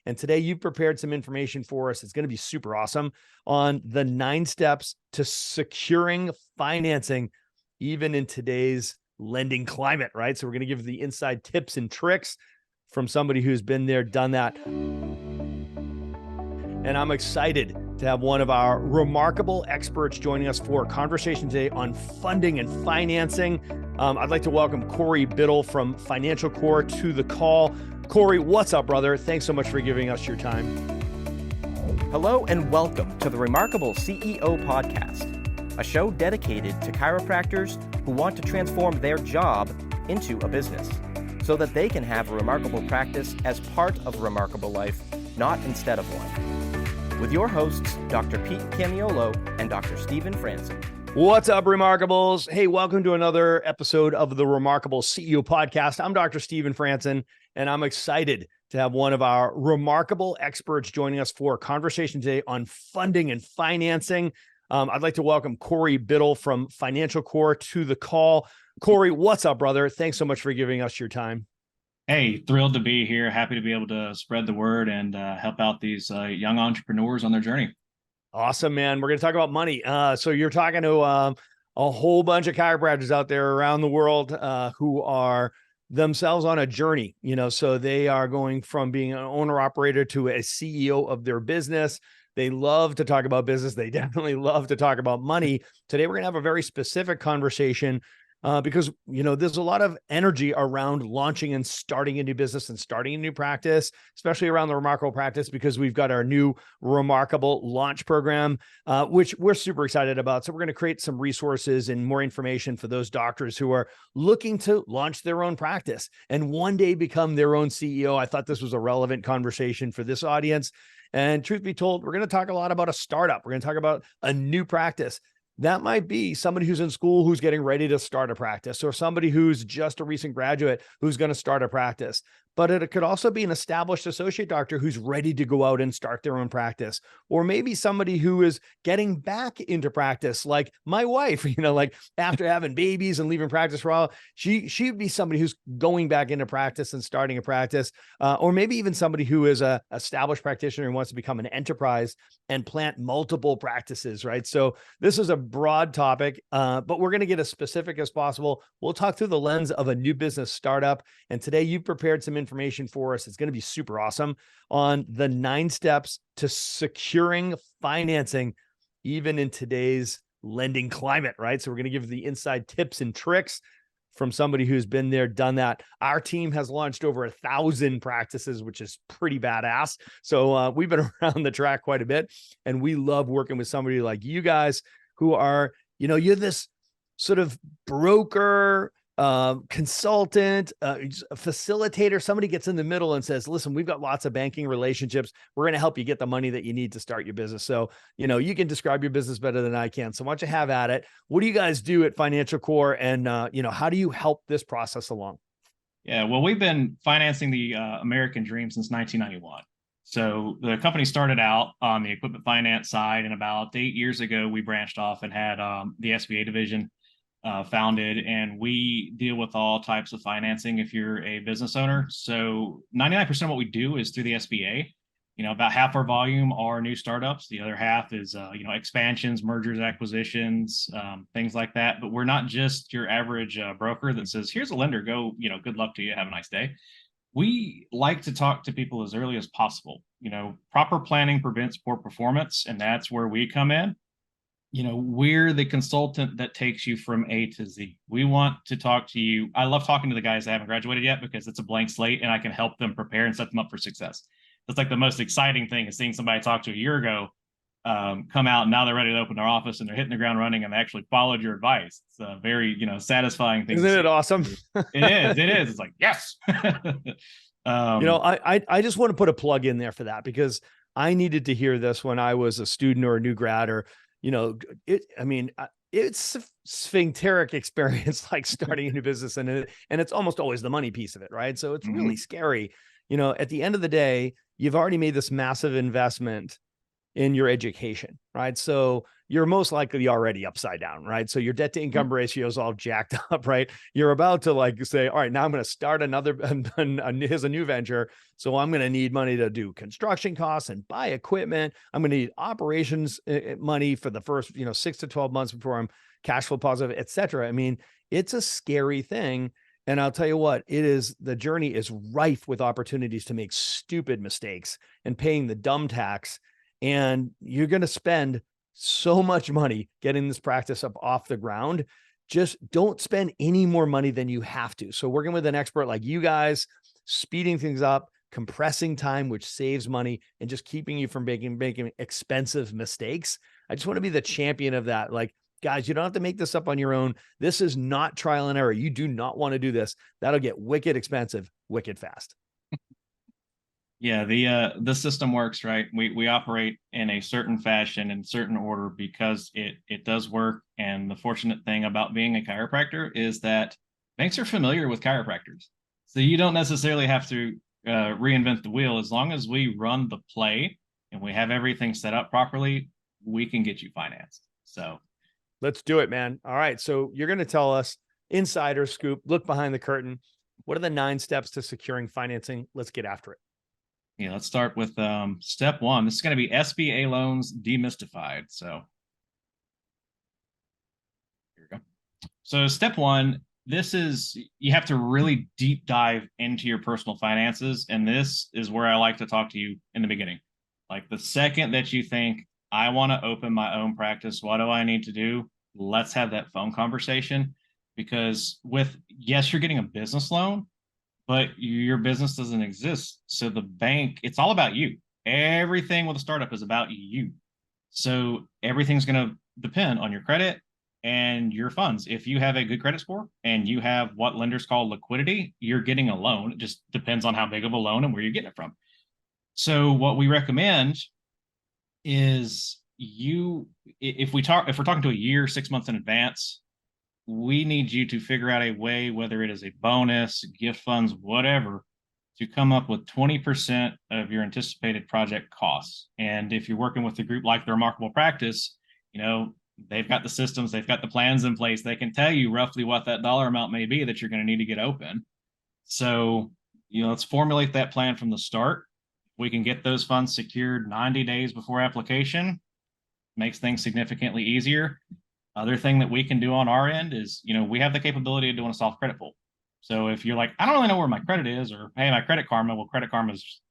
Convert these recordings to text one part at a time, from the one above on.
And today you've prepared some information for us. It's going to be super awesome on the 9 steps to securing financing, even in today's lending climate, right? So we're going to give the inside tips and tricks from somebody who's been there, done that. And I'm excited to have one of our remarkable experts joining us for a conversation today on funding and financing. I'd like to welcome Corey Biddle from FinancialCorp to the call. Corey, what's up, brother? Thanks so much for giving us your time. Hello and welcome to the Remarkable CEO Podcast, a show dedicated to chiropractors who want to transform their job into a business so that they can have a remarkable practice as part of a remarkable life, not instead of one. With your hosts, Dr. Pete Camiolo and Dr. Stephen Franson. What's up, Remarkables? Hey, welcome to another episode of the Remarkable CEO Podcast. I'm Dr. Stephen Franson, and I'm excited to have one of our remarkable experts joining us for a conversation today on funding and financing. I'd like to welcome Corey Biddle from FinancialCorp to the call. Corey, what's up, brother? Thanks so much for giving us your time. Hey, thrilled to be here. Happy to be able to spread the word and help out these young entrepreneurs on their journey. Awesome, man. We're going to talk about money. So you're talking to a whole bunch of chiropractors out there around the world who are themselves on a journey, so they are going from being an owner operator to a CEO of their business. They love to talk about business. They definitely love to talk about money. Today, we're going to have a very specific conversation because, there's a lot of energy around launching and starting a new business and starting a new practice, especially around the Remarkable practice, because we've got our new Remarkable launch program, which we're super excited about. So we're going to create some resources and more information for those doctors who are looking to launch their own practice and one day become their own CEO. I thought this was a relevant conversation for this audience. And truth be told, we're going to talk a lot about a startup. We're going to talk about a new practice. That might be somebody who's in school who's getting ready to start a practice, or somebody who's just a recent graduate who's going to start a practice. But it could also be an established associate doctor who's ready to go out and start their own practice. Or maybe somebody who is getting back into practice, like my wife, like after having babies and leaving practice for a while, she'd be somebody who's going back into practice and starting a practice. Or maybe even somebody who is a established practitioner and wants to become an enterprise and plant multiple practices, right? So this is a broad topic, but we're going to get as specific as possible. We'll talk through the lens of a new business startup. And today you've prepared some information for us. It's going to be super awesome on the 9 steps to securing financing, even in today's lending climate, right? So we're going to give the inside tips and tricks from somebody who's been there, done that. Our team has launched over 1,000 practices, which is pretty badass. So we've been around the track quite a bit, and we love working with somebody like you guys who are, you're this sort of broker, consultant, facilitator. Somebody gets in the middle and says, listen, we've got lots of banking relationships. We're going to help you get the money that you need to start your business. So, you can describe your business better than I can. So why don't you have at it? What do you guys do at FinancialCorp? And, how do you help this process along? Yeah, well, we've been financing the American dream since 1991. So the company started out on the equipment finance side, and about 8 years ago, we branched off and had the SBA division founded, and we deal with all types of financing if you're a business owner. So 99% of what we do is through the SBA. About half our volume are new startups. The other half is, expansions, mergers, acquisitions, things like that. But we're not just your average broker that says, here's a lender, go, good luck to you, have a nice day. We like to talk to people as early as possible. Proper planning prevents poor performance, and that's where we come in. We're the consultant that takes you from A to Z. We want to talk to you. I love talking to the guys that haven't graduated yet because it's a blank slate and I can help them prepare and set them up for success. That's like the most exciting thing, is seeing somebody I talked to a year ago come out, and now they're ready to open their office and they're hitting the ground running and they actually followed your advice. It's a very, satisfying thing. Isn't it awesome? It is. It's like, yes. I just want to put a plug in there for that, because I needed to hear this when I was a student or a new grad, or it's a sphincteric experience, like starting a new business, and it's almost always the money piece of it, right? So it's really scary. At the end of the day, you've already made this massive investment in your education, right? So you're most likely already upside down, right? So your debt to income ratio is all jacked up, right? You're about to like say, all right, now I'm going to start another, here's a new venture. So I'm going to need money to do construction costs and buy equipment. I'm going to need operations money for the first, 6 to 12 months before I'm cash flow positive, et cetera. I mean, it's a scary thing. And I'll tell you what, the journey is rife with opportunities to make stupid mistakes and paying the dumb tax. And you're going to spend so much money getting this practice up off the ground. Just don't spend any more money than you have to. So working with an expert like you guys, speeding things up, compressing time, which saves money, and just keeping you from making expensive mistakes. I just want to be the champion of that. Like, guys, you don't have to make this up on your own. This is not trial and error. You do not want to do this. That'll get wicked expensive, wicked fast. Yeah, the system works, right? We operate in a certain fashion, in certain order, because it does work. And the fortunate thing about being a chiropractor is that banks are familiar with chiropractors. So you don't necessarily have to reinvent the wheel. As long as we run the play and we have everything set up properly, we can get you financed. So let's do it, man. All right. So you're going to tell us insider scoop, look behind the curtain. What are the 9 steps to securing financing? Let's get after it. Yeah, let's start with step 1. This is going to be SBA loans demystified. So here we go. So step 1, this is, you have to really deep dive into your personal finances. And this is where I like to talk to you in the beginning. Like the second that you think, I want to open my own practice, what do I need to do? Let's have that phone conversation. Because yes, you're getting a business loan, but your business doesn't exist. So the bank, it's all about you. Everything with a startup is about you. So everything's going to depend on your credit and your funds. If you have a good credit score and you have what lenders call liquidity, you're getting a loan. It just depends on how big of a loan and where you're getting it from. So what we recommend is if we're talking to a year, 6 months in advance, we need you to figure out a way, whether it is a bonus, gift funds, whatever, to come up with 20% of your anticipated project costs. And if you're working with a group like the Remarkable Practice, they've got the systems, they've got the plans in place. They can tell you roughly what that dollar amount may be that you're going to need to get open. So, let's formulate that plan from the start. We can get those funds secured 90 days before application, makes things significantly easier. Other thing that we can do on our end is, we have the capability of doing a soft credit pull. So if you're like, I don't really know where my credit is, or hey, my Credit Karma, well, Credit Karma's,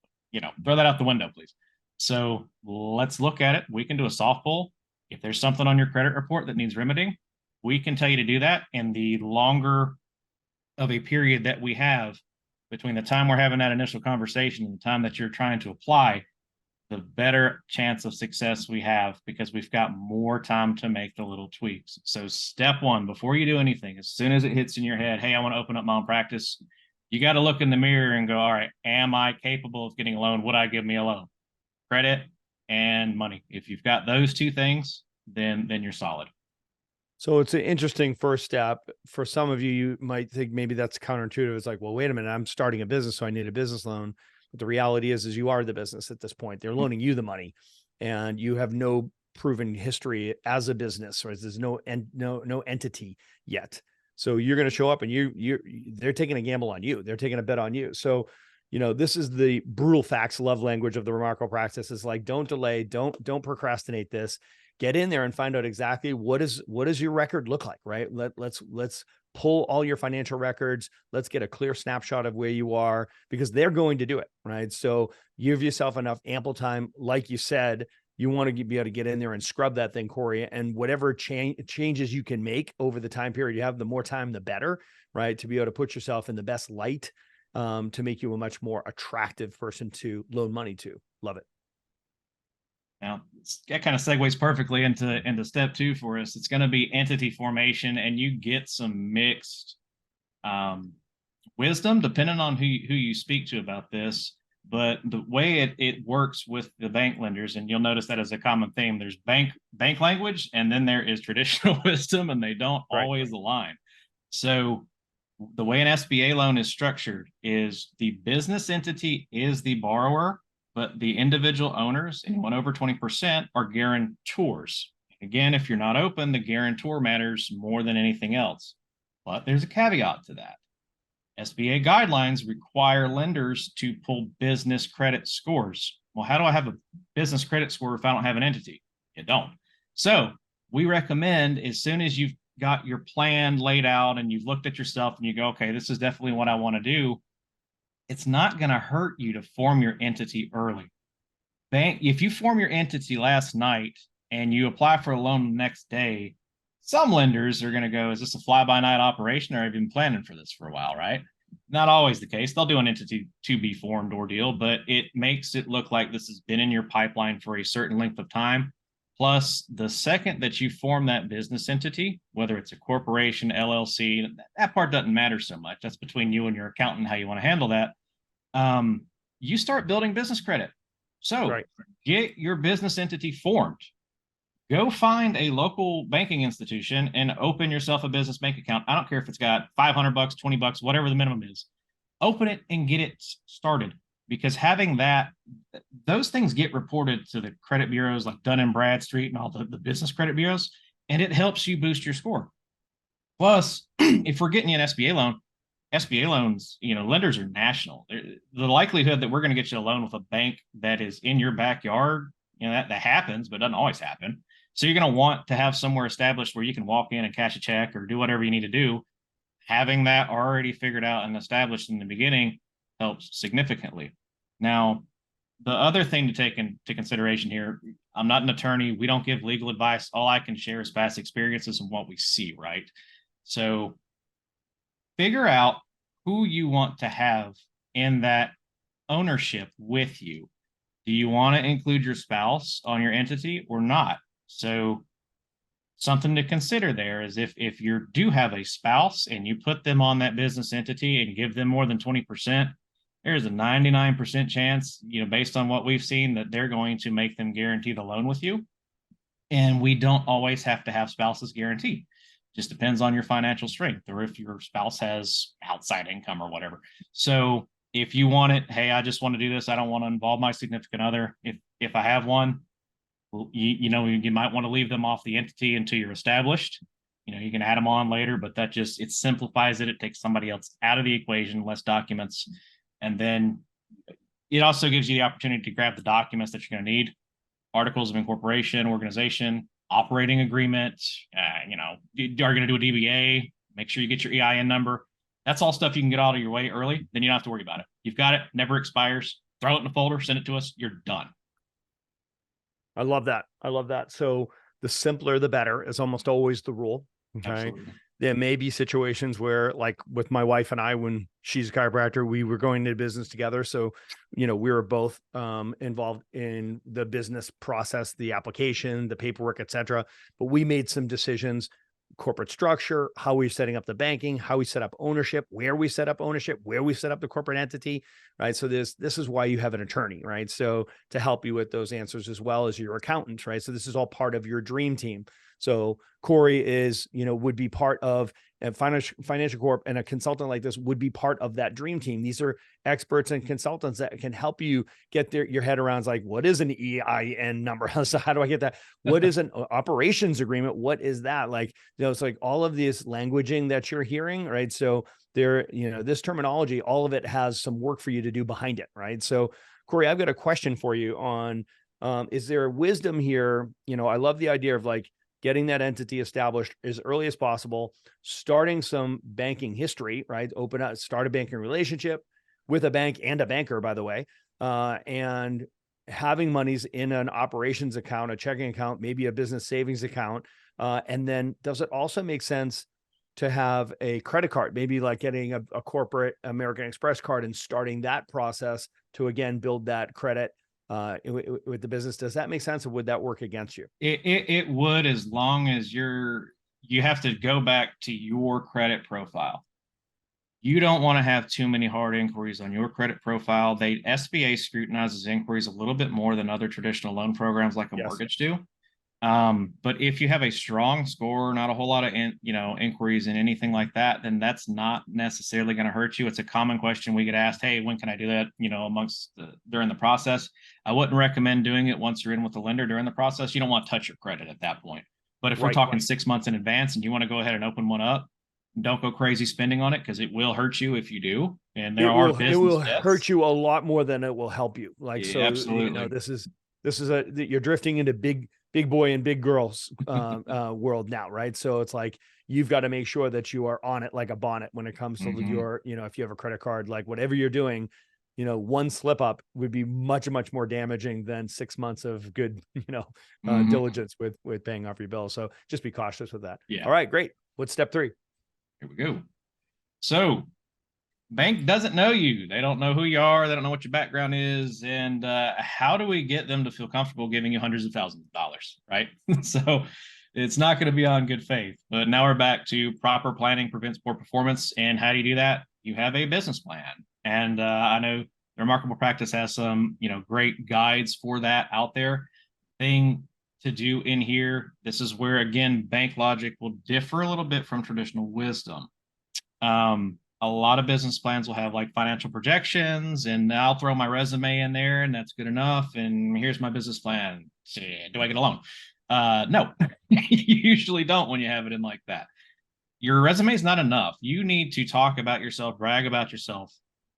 throw that out the window, please. So let's look at it. We can do a soft pull. If there's something on your credit report that needs remedying, we can tell you to do that. And the longer of a period that we have between the time we're having that initial conversation and the time that you're trying to apply, the better chance of success we have, because we've got more time to make the little tweaks. So step 1, before you do anything, as soon as it hits in your head, hey, I want to open up my own practice, you got to look in the mirror and go, all right, am I capable of getting a loan? Would I give me a loan? Credit and money. If you've got those 2 things, then you're solid. So it's an interesting first step. For some of you, you might think maybe that's counterintuitive. It's like, well, wait a minute, I'm starting a business, so I need a business loan. But the reality is you are the business at this point. They're loaning you the money, and you have no proven history as a business, or there's no entity yet. So you're going to show up, and they're taking a gamble on you. They're taking a bet on you. So, this is the brutal facts love language of the Remarkable Practice. Is like, don't delay, don't procrastinate this. Get in there and find out exactly what does your record look like, right? Let's pull all your financial records. Let's get a clear snapshot of where you are, because they're going to do it, right? So you give yourself enough ample time. Like you said, you want to be able to get in there and scrub that thing, Corey, and whatever changes you can make over the time period you have, the more time, the better, right? To be able to put yourself in the best light, to make you a much more attractive person to loan money to. Love it. Now, that kind of segues perfectly into step 2 for us. It's going to be entity formation, and you get some mixed wisdom depending on who you speak to about this. But the way it works with the bank lenders, and you'll notice that as a common theme, there's bank language, and then there is traditional wisdom, and they don't always align. So the way an SBA loan is structured is the business entity is the borrower, but the individual owners, anyone over 20%, are guarantors. Again, if you're not open, the guarantor matters more than anything else. But there's a caveat to that. SBA guidelines require lenders to pull business credit scores. Well, how do I have a business credit score if I don't have an entity? You don't. So we recommend, as soon as you've got your plan laid out and you've looked at yourself and you go, okay, this is definitely what I want to do, it's not going to hurt you to form your entity early. If you form your entity last night and you apply for a loan the next day, some lenders are going to go, is this a fly-by-night operation, or have you been planning for this for a while, right? Not always the case. They'll do an entity to be formed ordeal, but it makes it look like this has been in your pipeline for a certain length of time. Plus, the second that you form that business entity, whether it's a corporation, LLC, that part doesn't matter so much. That's between you and your accountant, how you want to handle that. You start building business credit. So get your business entity formed. Go find a local banking institution and open yourself a business bank account. I don't care if it's got $500, $20, whatever the minimum is. Open it and get it started, because having that, those things get reported to the credit bureaus like Dun & Bradstreet and all the business credit bureaus, and it helps you boost your score. Plus, if we're getting you an SBA loan, SBA loans, lenders are national. The likelihood that we're going to get you a loan with a bank that is in your backyard, that happens, but it doesn't always happen. So you're going to want to have somewhere established where you can walk in and cash a check or do whatever you need to do. Having that already figured out and established in the beginning helps significantly. Now, the other thing to take into consideration here, I'm not an attorney. We don't give legal advice. All I can share is past experiences and what we see, right? So figure out who you want to have in that ownership with you. Do you want to include your spouse on your entity or not? So something to consider there is if you do have a spouse and you put them on that business entity and give them more than 20%, there's a 99% chance, based on what we've seen, that they're going to make them guarantee the loan with you. And we don't always have to have spouses guarantee. Just depends on your financial strength, or if your spouse has outside income or whatever. So if you want it, hey, I just want to do this, I don't want to involve my significant other. If I have one, you might want to leave them off the entity until you're established. You can add them on later, but it simplifies it. It takes somebody else out of the equation, less documents. And then it also gives you the opportunity to grab the documents that you're going to need: articles of incorporation, organization, operating agreement. You're going to do a DBA. Make sure you get your EIN number. That's all stuff you can get out of your way early. Then you don't have to worry about it. You've got it, never expires. Throw it in a folder, send it to us. You're done. I love that. So the simpler, the better is almost always the rule. Okay. Absolutely. There may be situations where, like with my wife and I, when she's a chiropractor, we were going into business together. So, we were both involved in the business process, the application, the paperwork, et cetera. But we made some decisions: corporate structure, how we're setting up the banking, how we set up ownership, where we set up ownership, where we set up the corporate entity, right? So this is why you have an attorney, right? So to help you with those answers, as well as your accountant, right? So this is all part of your dream team. So Corey would be part of FinancialCorp, and a consultant like this would be part of that dream team. These are experts and consultants that can help you get your head around, like, what is an EIN number? So how do I get that? What is an operations agreement? What is that? Like, it's like all of this languaging that you're hearing, right? So this terminology, all of it has some work for you to do behind it, right? So Corey, I've got a question for you on, is there wisdom here? I love the idea of like getting that entity established as early as possible, starting some banking history, right? Start a banking relationship with a bank and a banker, by the way, and having monies in an operations account, a checking account, maybe a business savings account. And then does it also make sense to have a credit card, maybe like getting a corporate American Express card and starting that process to, again, build that credit with the business? Does that make sense, or would that work against you? It would, as long as you have to go back to your credit profile. You don't want to have too many hard inquiries on your credit profile. SBA scrutinizes inquiries a little bit more than other traditional loan programs like a mortgage do. But if you have a strong score, not a whole lot of inquiries and anything like that, then that's not necessarily going to hurt you. It's a common question we get asked. Hey, when can I do that? During the process. I wouldn't recommend doing it once you're in with the lender during the process. You don't want to touch your credit at that point. But if we're talking 6 months in advance and you want to go ahead and open one up, don't go crazy spending on it, because it will hurt you if you do. And it will hurt you a lot more than it will help you. Absolutely. This is you're drifting into big boy and big girls world now, right? So it's like you've got to make sure that you are on it like a bonnet when it comes to your, if you have a credit card, like whatever you're doing, one slip up would be much more damaging than 6 months of good, diligence with paying off your bill. So just be cautious with that. Yeah. All right, great. What's step 3? Here we go. So bank doesn't know you. They don't know who you are. They don't know what your background is. And how do we get them to feel comfortable giving you hundreds of thousands of dollars, right? So it's not going to be on good faith. But now we're back to proper planning prevents poor performance. And how do you do that? You have a business plan. And I know the Remarkable Practice has some, great guides for that out there. Thing to do in here, this is where, again, bank logic will differ a little bit from traditional wisdom. A lot of business plans will have like financial projections, and I'll throw my resume in there and that's good enough. And here's my business plan. Do I get a loan? No, you usually don't when you have it in like that. Your resume is not enough. You need to talk about yourself, brag about yourself.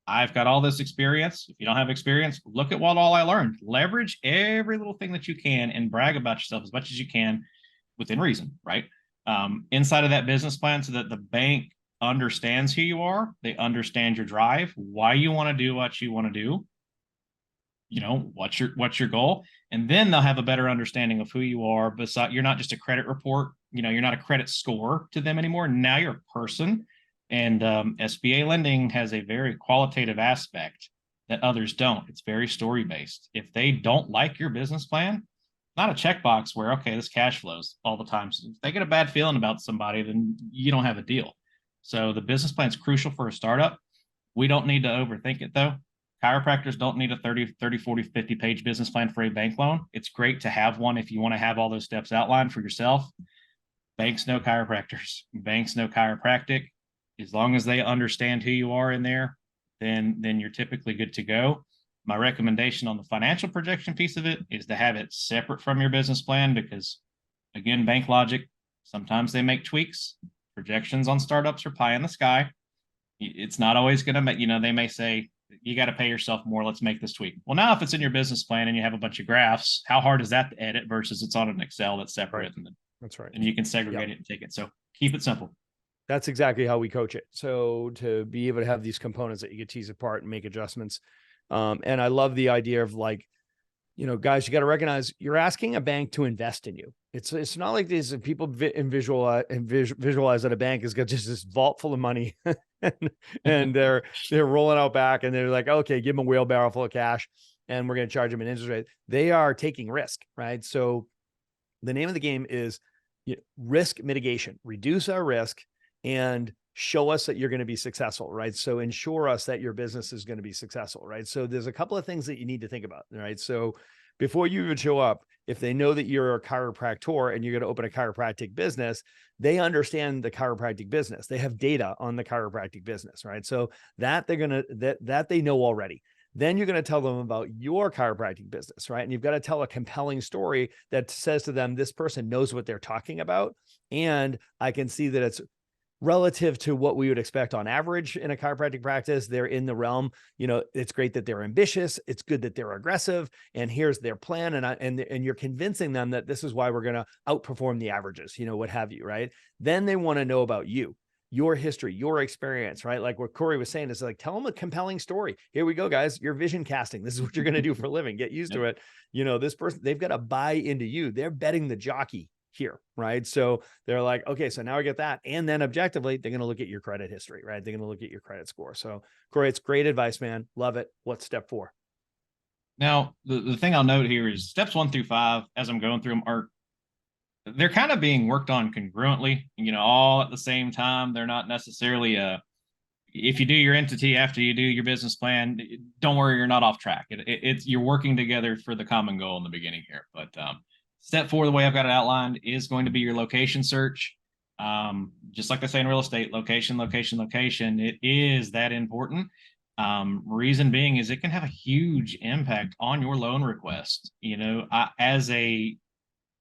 I've got all this experience. If you don't have experience, look at what all I learned. Leverage every little thing that you can and brag about yourself as much as you can within reason, right? Inside of that business plan, so that the bank understands who you are. They understand your drive, why you want to do what you want to do. What's your goal? And then they'll have a better understanding of who you are. Besides, you're not just a credit report. You're not a credit score to them anymore. Now you're a person. And SBA lending has a very qualitative aspect that others don't. It's very story-based. If they don't like your business plan, not a checkbox where, okay, this cash flows all the time. So if they get a bad feeling about somebody, then you don't have a deal. So the business plan is crucial for a startup. We don't need to overthink it, though. Chiropractors don't need a 30, 40, 50 page business plan for a bank loan. It's great to have one if you want to have all those steps outlined for yourself. Banks know chiropractors. Banks know chiropractic. As long as they understand who you are in there, then you're typically good to go. My recommendation on the financial projection piece of it is to have it separate from your business plan, because, again, bank logic, sometimes they make tweaks. Projections on startups are pie in the sky. It's not always going to make, they may say, you got to pay yourself more. Let's make this tweak. Well, now if it's in your business plan and you have a bunch of graphs, how hard is that to edit versus it's on an Excel that's separate? Right. That's right. And you can segregate it and take it. So keep it simple. That's exactly how we coach it. So to be able to have these components that you can tease apart and make adjustments. And I love the idea of like, guys, you got to recognize you're asking a bank to invest in you. It's not like these people visualize that a bank has got just this vault full of money and they're rolling out back and they're like, okay, give them a wheelbarrow full of cash and we're going to charge them an interest rate. They are taking risk, right? So the name of the game is risk mitigation. Reduce our risk and show us that you're going to be successful, right? So ensure us that your business is going to be successful, right? So there's a couple of things that you need to think about, right? So before you even show up, if they know that you're a chiropractor and you're going to open a chiropractic business, they understand the chiropractic business. They have data on the chiropractic business, right? So that that they know already. Then you're going to tell them about your chiropractic business, right? And you've got to tell a compelling story that says to them, this person knows what they're talking about. And I can see that it's relative to what we would expect on average in a chiropractic practice. They're in the realm, it's great that they're ambitious. It's good that they're aggressive. And here's their plan. And you're convincing them that this is why we're going to outperform the averages, what have you, right? Then they want to know about you, your history, your experience, right? Like what Corey was saying is like, tell them a compelling story. Here we go, guys. You're vision casting. This is what you're going to do for a living. Get used to it. This person, they've got to buy into you. They're betting the jockey here, right? So they're like, okay, so now I get that. And then objectively, they're going to look at your credit history, right? They're going to look at your credit score. So Corey, it's great advice, man. Love it. What's step 4? Now, the thing I'll note here is steps 1 through 5, as I'm going through them, they're kind of being worked on congruently, all at the same time. They're not necessarily if you do your entity after you do your business plan, don't worry, you're not off track. It's you're working together for the common goal in the beginning here. But Step 4, the way I've got it outlined, is going to be your location search. Just like they say in real estate, location, location, location. It is that important. Reason being is it can have a huge impact on your loan request.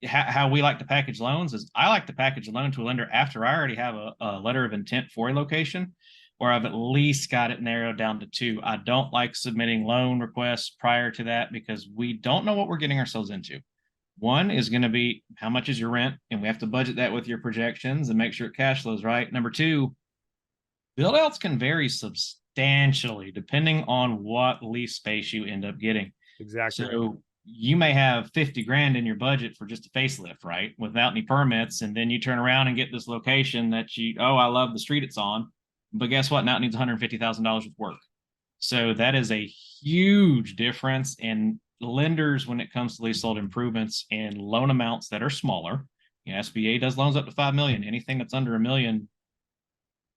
How we like to package loans is I like to package a loan to a lender after I already have a letter of intent for a location, or I've at least got it narrowed down to 2. I don't like submitting loan requests prior to that because we don't know what we're getting ourselves into. One is going to be how much is your rent, and we have to budget that with your projections and make sure it cash flows right. Number 2, build outs can vary substantially depending on what lease space you end up getting. Exactly. So you may have 50 grand in your budget for just a facelift, right? Without any permits. And then you turn around and get this location that I love the street it's on. But guess what? Now it needs $150,000 with work. So that is a huge difference in lenders when it comes to leasehold improvements and loan amounts that are smaller. SBA does loans up to $5 million. Anything that's under $1 million,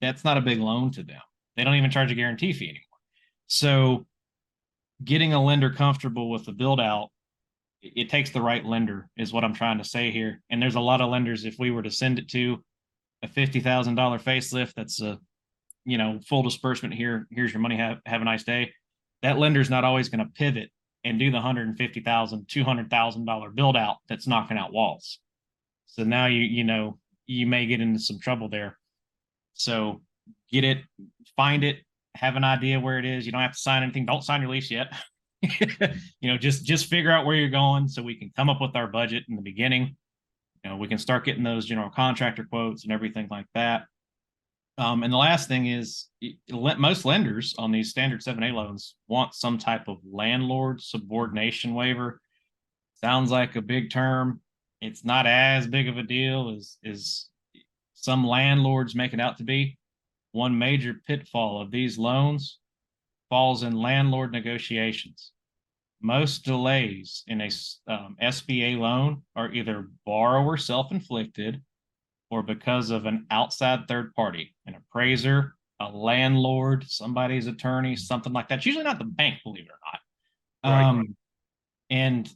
that's not a big loan to them. They don't even charge a guarantee fee anymore. So getting a lender comfortable with the build out, it takes the right lender is what I'm trying to say here. And there's a lot of lenders, if we were to send it to a $50,000 facelift, that's a, full disbursement here, here's your money, have a nice day. That lender's not always going to pivot and do the $150,000, $200,000 build out that's knocking out walls. So now you may get into some trouble there. So get it, find it, have an idea where it is. You don't have to sign anything. Don't sign your lease yet. Just figure out where you're going so we can come up with our budget in the beginning. We can start getting those general contractor quotes and everything like that. And the last thing is most lenders on these standard 7A loans want some type of landlord subordination waiver. Sounds like a big term. It's not as big of a deal as some landlords make it out to be. One major pitfall of these loans falls in landlord negotiations. Most delays in a SBA loan are either borrower self-inflicted or because of an outside third party, an appraiser, a landlord, somebody's attorney, something like that. It's usually not the bank, believe it or not. Right. And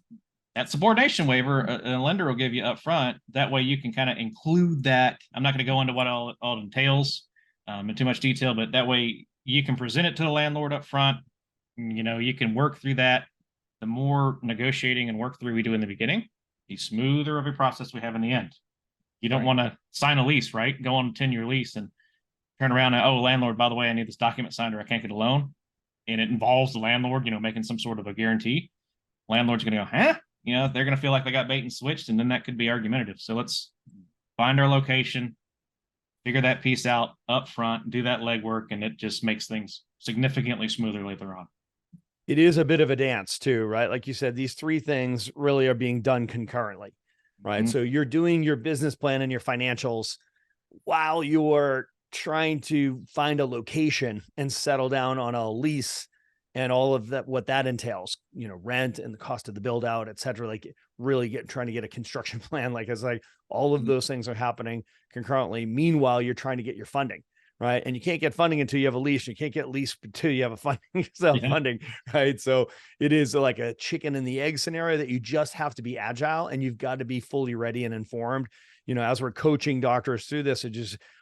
that subordination waiver, a lender will give you up front. That way you can kind of include that. I'm not going to go into what all it entails in too much detail, but that way you can present it to the landlord up front. You can work through that. The more negotiating and work through we do in the beginning, the smoother of a process we have in the end. You don't want to sign a lease, right? Go on a 10-year lease and turn around and, landlord, by the way, I need this document signed or I can't get a loan. And it involves the landlord, making some sort of a guarantee. Landlord's going to go, huh? They're going to feel like they got bait and switched, and then that could be argumentative. So let's find our location, figure that piece out up front, do that legwork, and it just makes things significantly smoother later on. It is a bit of a dance too, right? Like you said, these 3 things really are being done concurrently, right? Mm-hmm. So you're doing your business plan and your financials while you're trying to find a location and settle down on a lease and all of that, what that entails, rent and the cost of the build out, et cetera, like really trying to get a construction plan. Like it's like all of those things are happening concurrently. Meanwhile, you're trying to get your funding, right? And you can't get funding until you have a lease. You can't get lease until you have a funding, right? So it is like a chicken and the egg scenario that you just have to be agile and you've got to be fully ready and informed. As we're coaching doctors through this,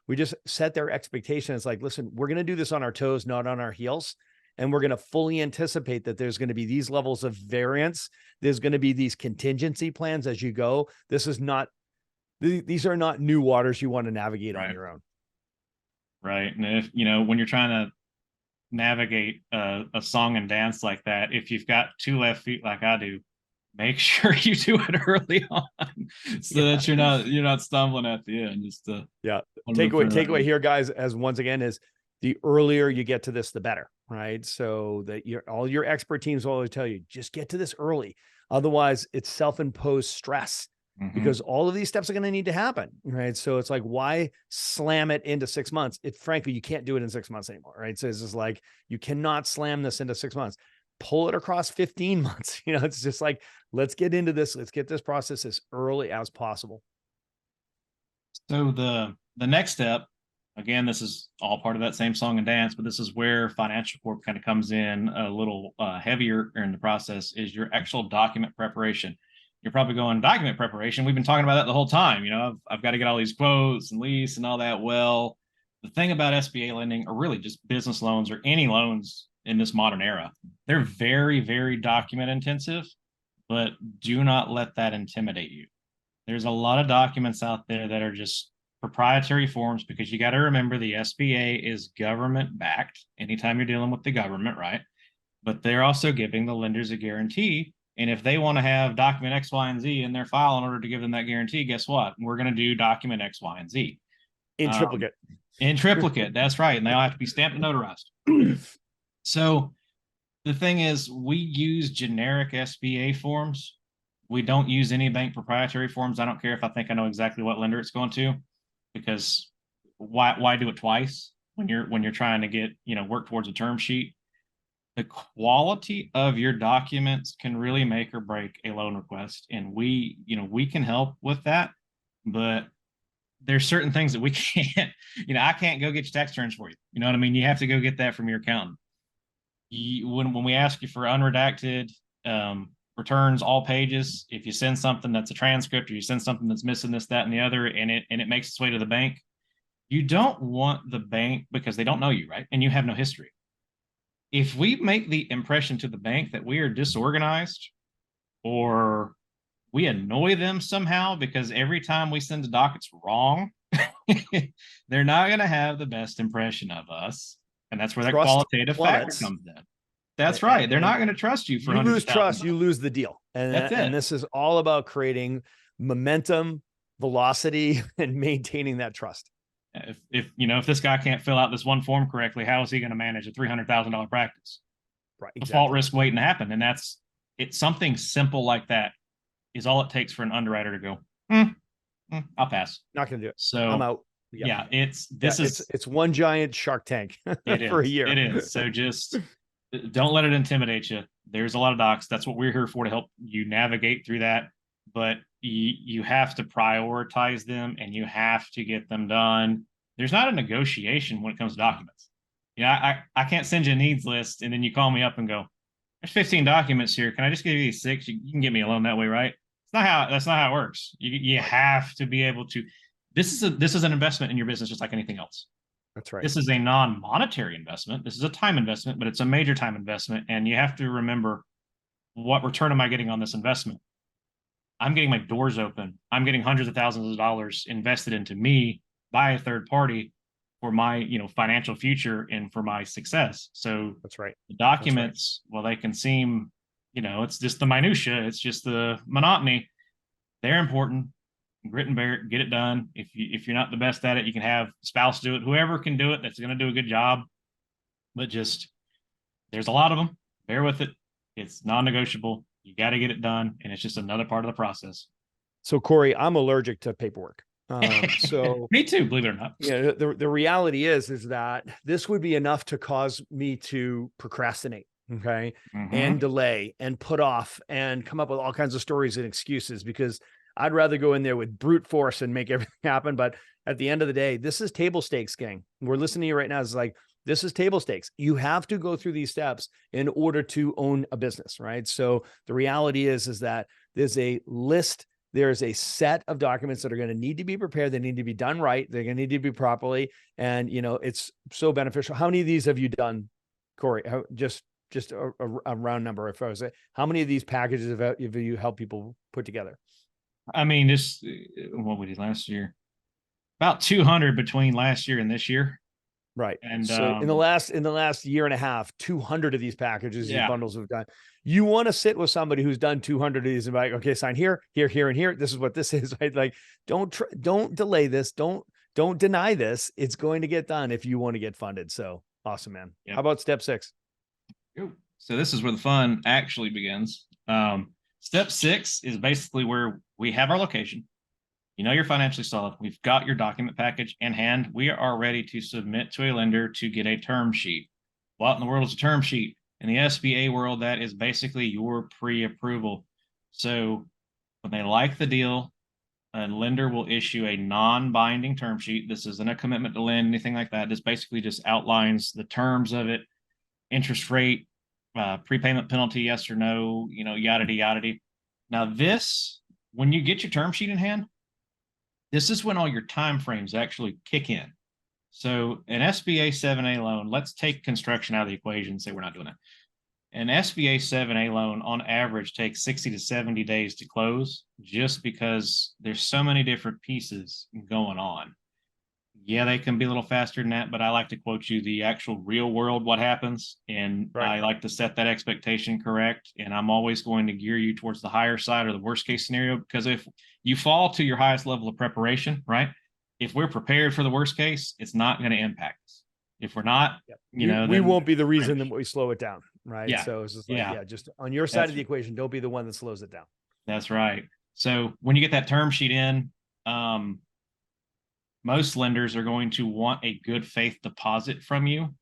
we just set their expectations. Like, listen, we're going to do this on our toes, not on our heels. And we're going to fully anticipate that there's going to be these levels of variance. There's going to be these contingency plans as you go. These are not new waters you want to navigate on your own. Right. And if, when you're trying to navigate a song and dance like that, if you've got 2 left feet like I do, make sure you do it early on so that you're not stumbling at the end. Just takeaway here, guys, as once again is the earlier you get to this, the better, right? So that all your expert teams will always tell you, just get to this early. Otherwise it's self-imposed stress. Because all of these steps are going to need to happen, right? So it's like, why slam it into 6 months? Frankly, you can't do it in 6 months anymore, right? So it's just like, you cannot slam this into 6 months. Pull it across 15 months. It's just like, let's get into this. Let's get this process as early as possible. So the next step, again, this is all part of that same song and dance, but this is where FinancialCorp kind of comes in a little heavier in the process, is your actual document preparation. You're probably going document preparation. We've been talking about that the whole time. I've got to get all these quotes and lease and all that. Well, the thing about SBA lending, or really just business loans or any loans in this modern era, they're very, very document intensive, but do not let that intimidate you. There's a lot of documents out there that are just proprietary forms, because you got to remember the SBA is government backed anytime you're dealing with the government, right? But they're also giving the lenders a guarantee. And if they want to have document X, Y, and Z in their file in order to give them that guarantee, guess what? We're going to do document X, Y, and Z. In triplicate. In triplicate, that's right. And they all have to be stamped and notarized. So the thing is, we use generic SBA forms. We don't use any bank proprietary forms. I don't care if I think I know exactly what lender it's going to, because why do it twice when you're trying to get, work towards a term sheet? The quality of your documents can really make or break a loan request. And we can help with that, but there's certain things that we can't, I can't go get your tax returns for you. You know what I mean? You have to go get that from your accountant. When we ask you for unredacted returns, all pages, if you send something that's a transcript, or you send something that's missing this, that, and the other, and it makes its way to the bank, you don't want the bank, because they don't know you, right? And you have no history. If we make the impression to the bank that we are disorganized, or we annoy them somehow because every time we send a doc it's wrong, they're not going to have the best impression of us. And that's where that qualitative factor comes in. That's right. They're not going to trust you for you lose trust, you lose the deal. And that's it. And this is all about creating momentum, velocity, and maintaining that trust. If this guy can't fill out this one form correctly, how is he going to manage a $300,000 practice? Right. Exactly. Default risk waiting to happen. And it's something simple like that is all it takes for an underwriter to go, I'll pass. Not going to do it. So I'm out. Yeah, it's one giant Shark Tank for a year. It is. So just don't let it intimidate you. There's a lot of docs. That's what we're here for, to help you navigate through that. But you have to prioritize them, and you have to get them done. There's not a negotiation when it comes to documents. I can't send you a needs list and then you call me up and go, there's 15 documents here. Can I just give you these 6? You can get me a loan that way, right? That's not how it works. You have to be able to. This is an investment in your business, just like anything else. That's right. This is a non-monetary investment. This is a time investment, but it's a major time investment. And you have to remember, what return am I getting on this investment? I'm getting my doors open. I'm getting hundreds of thousands of dollars invested into me by a third party for my, financial future and for my success. So that's right. The documents, well, they can seem, it's just the minutia. It's just the monotony. They're important. Grit and bear it, get it done. If you're not the best at it, you can have spouse do it. Whoever can do it, that's going to do a good job. But just, there's a lot of them. Bear with it. It's non-negotiable. You got to get it done, and it's just another part of the process. So, Corey, I'm allergic to paperwork. So me too, believe it or not. The reality is that this would be enough to cause me to procrastinate, okay, and delay and put off and come up with all kinds of stories and excuses, because I'd rather go in there with brute force and make everything happen. But at the end of the day, this is table stakes, gang. We're listening to you right now. It's like, this is table stakes. You have to go through these steps in order to own a business, right? So the reality is that there's a list. There's a set of documents that are going to need to be prepared. They need to be done right. They're going to need to be properly. And, it's so beneficial. How many of these have you done, Corey? Just a round number. If I was, how many of these packages have you helped people put together? I mean, just what we did last year, about 200 between last year and this year. Right. And so in the last year and a half, 200 of these packages, these bundles have done. You want to sit with somebody who's done 200 of these and be like, okay, sign here, here, here, and here. This is what this is, right? Like, don't delay this. Don't deny this. It's going to get done if you want to get funded. So awesome, man. Yep. How about step 6? So this is where the fun actually begins. Step 6 is basically where we have our location. You're financially solid. We've got your document package in hand. We are ready to submit to a lender to get a term sheet. What in the world is a term sheet? In the SBA world, that is basically your pre-approval. So when they like the deal, a lender will issue a non-binding term sheet. This isn't a commitment to lend, anything like that. This basically just outlines the terms of it, interest rate, prepayment penalty, yes or no, yada yada. Now this, when you get your term sheet in hand, this is when all your time frames actually kick in. So an SBA 7A loan, let's take construction out of the equation and say we're not doing that. An SBA 7A loan on average takes 60 to 70 days to close, just because there's so many different pieces going on. Yeah, they can be a little faster than that, but I like to quote you the actual real world, what happens. And I like to set that expectation correct. And I'm always going to gear you towards the higher side or the worst case scenario, because if you fall to your highest level of preparation, right? If we're prepared for the worst case, it's not going to impact us. If we're not, we won't be the reason that we slow it down. Right. Yeah. So it's just like, just on your side of the equation, don't be the one that slows it down. That's right. So when you get that term sheet in, most lenders are going to want a good faith deposit from you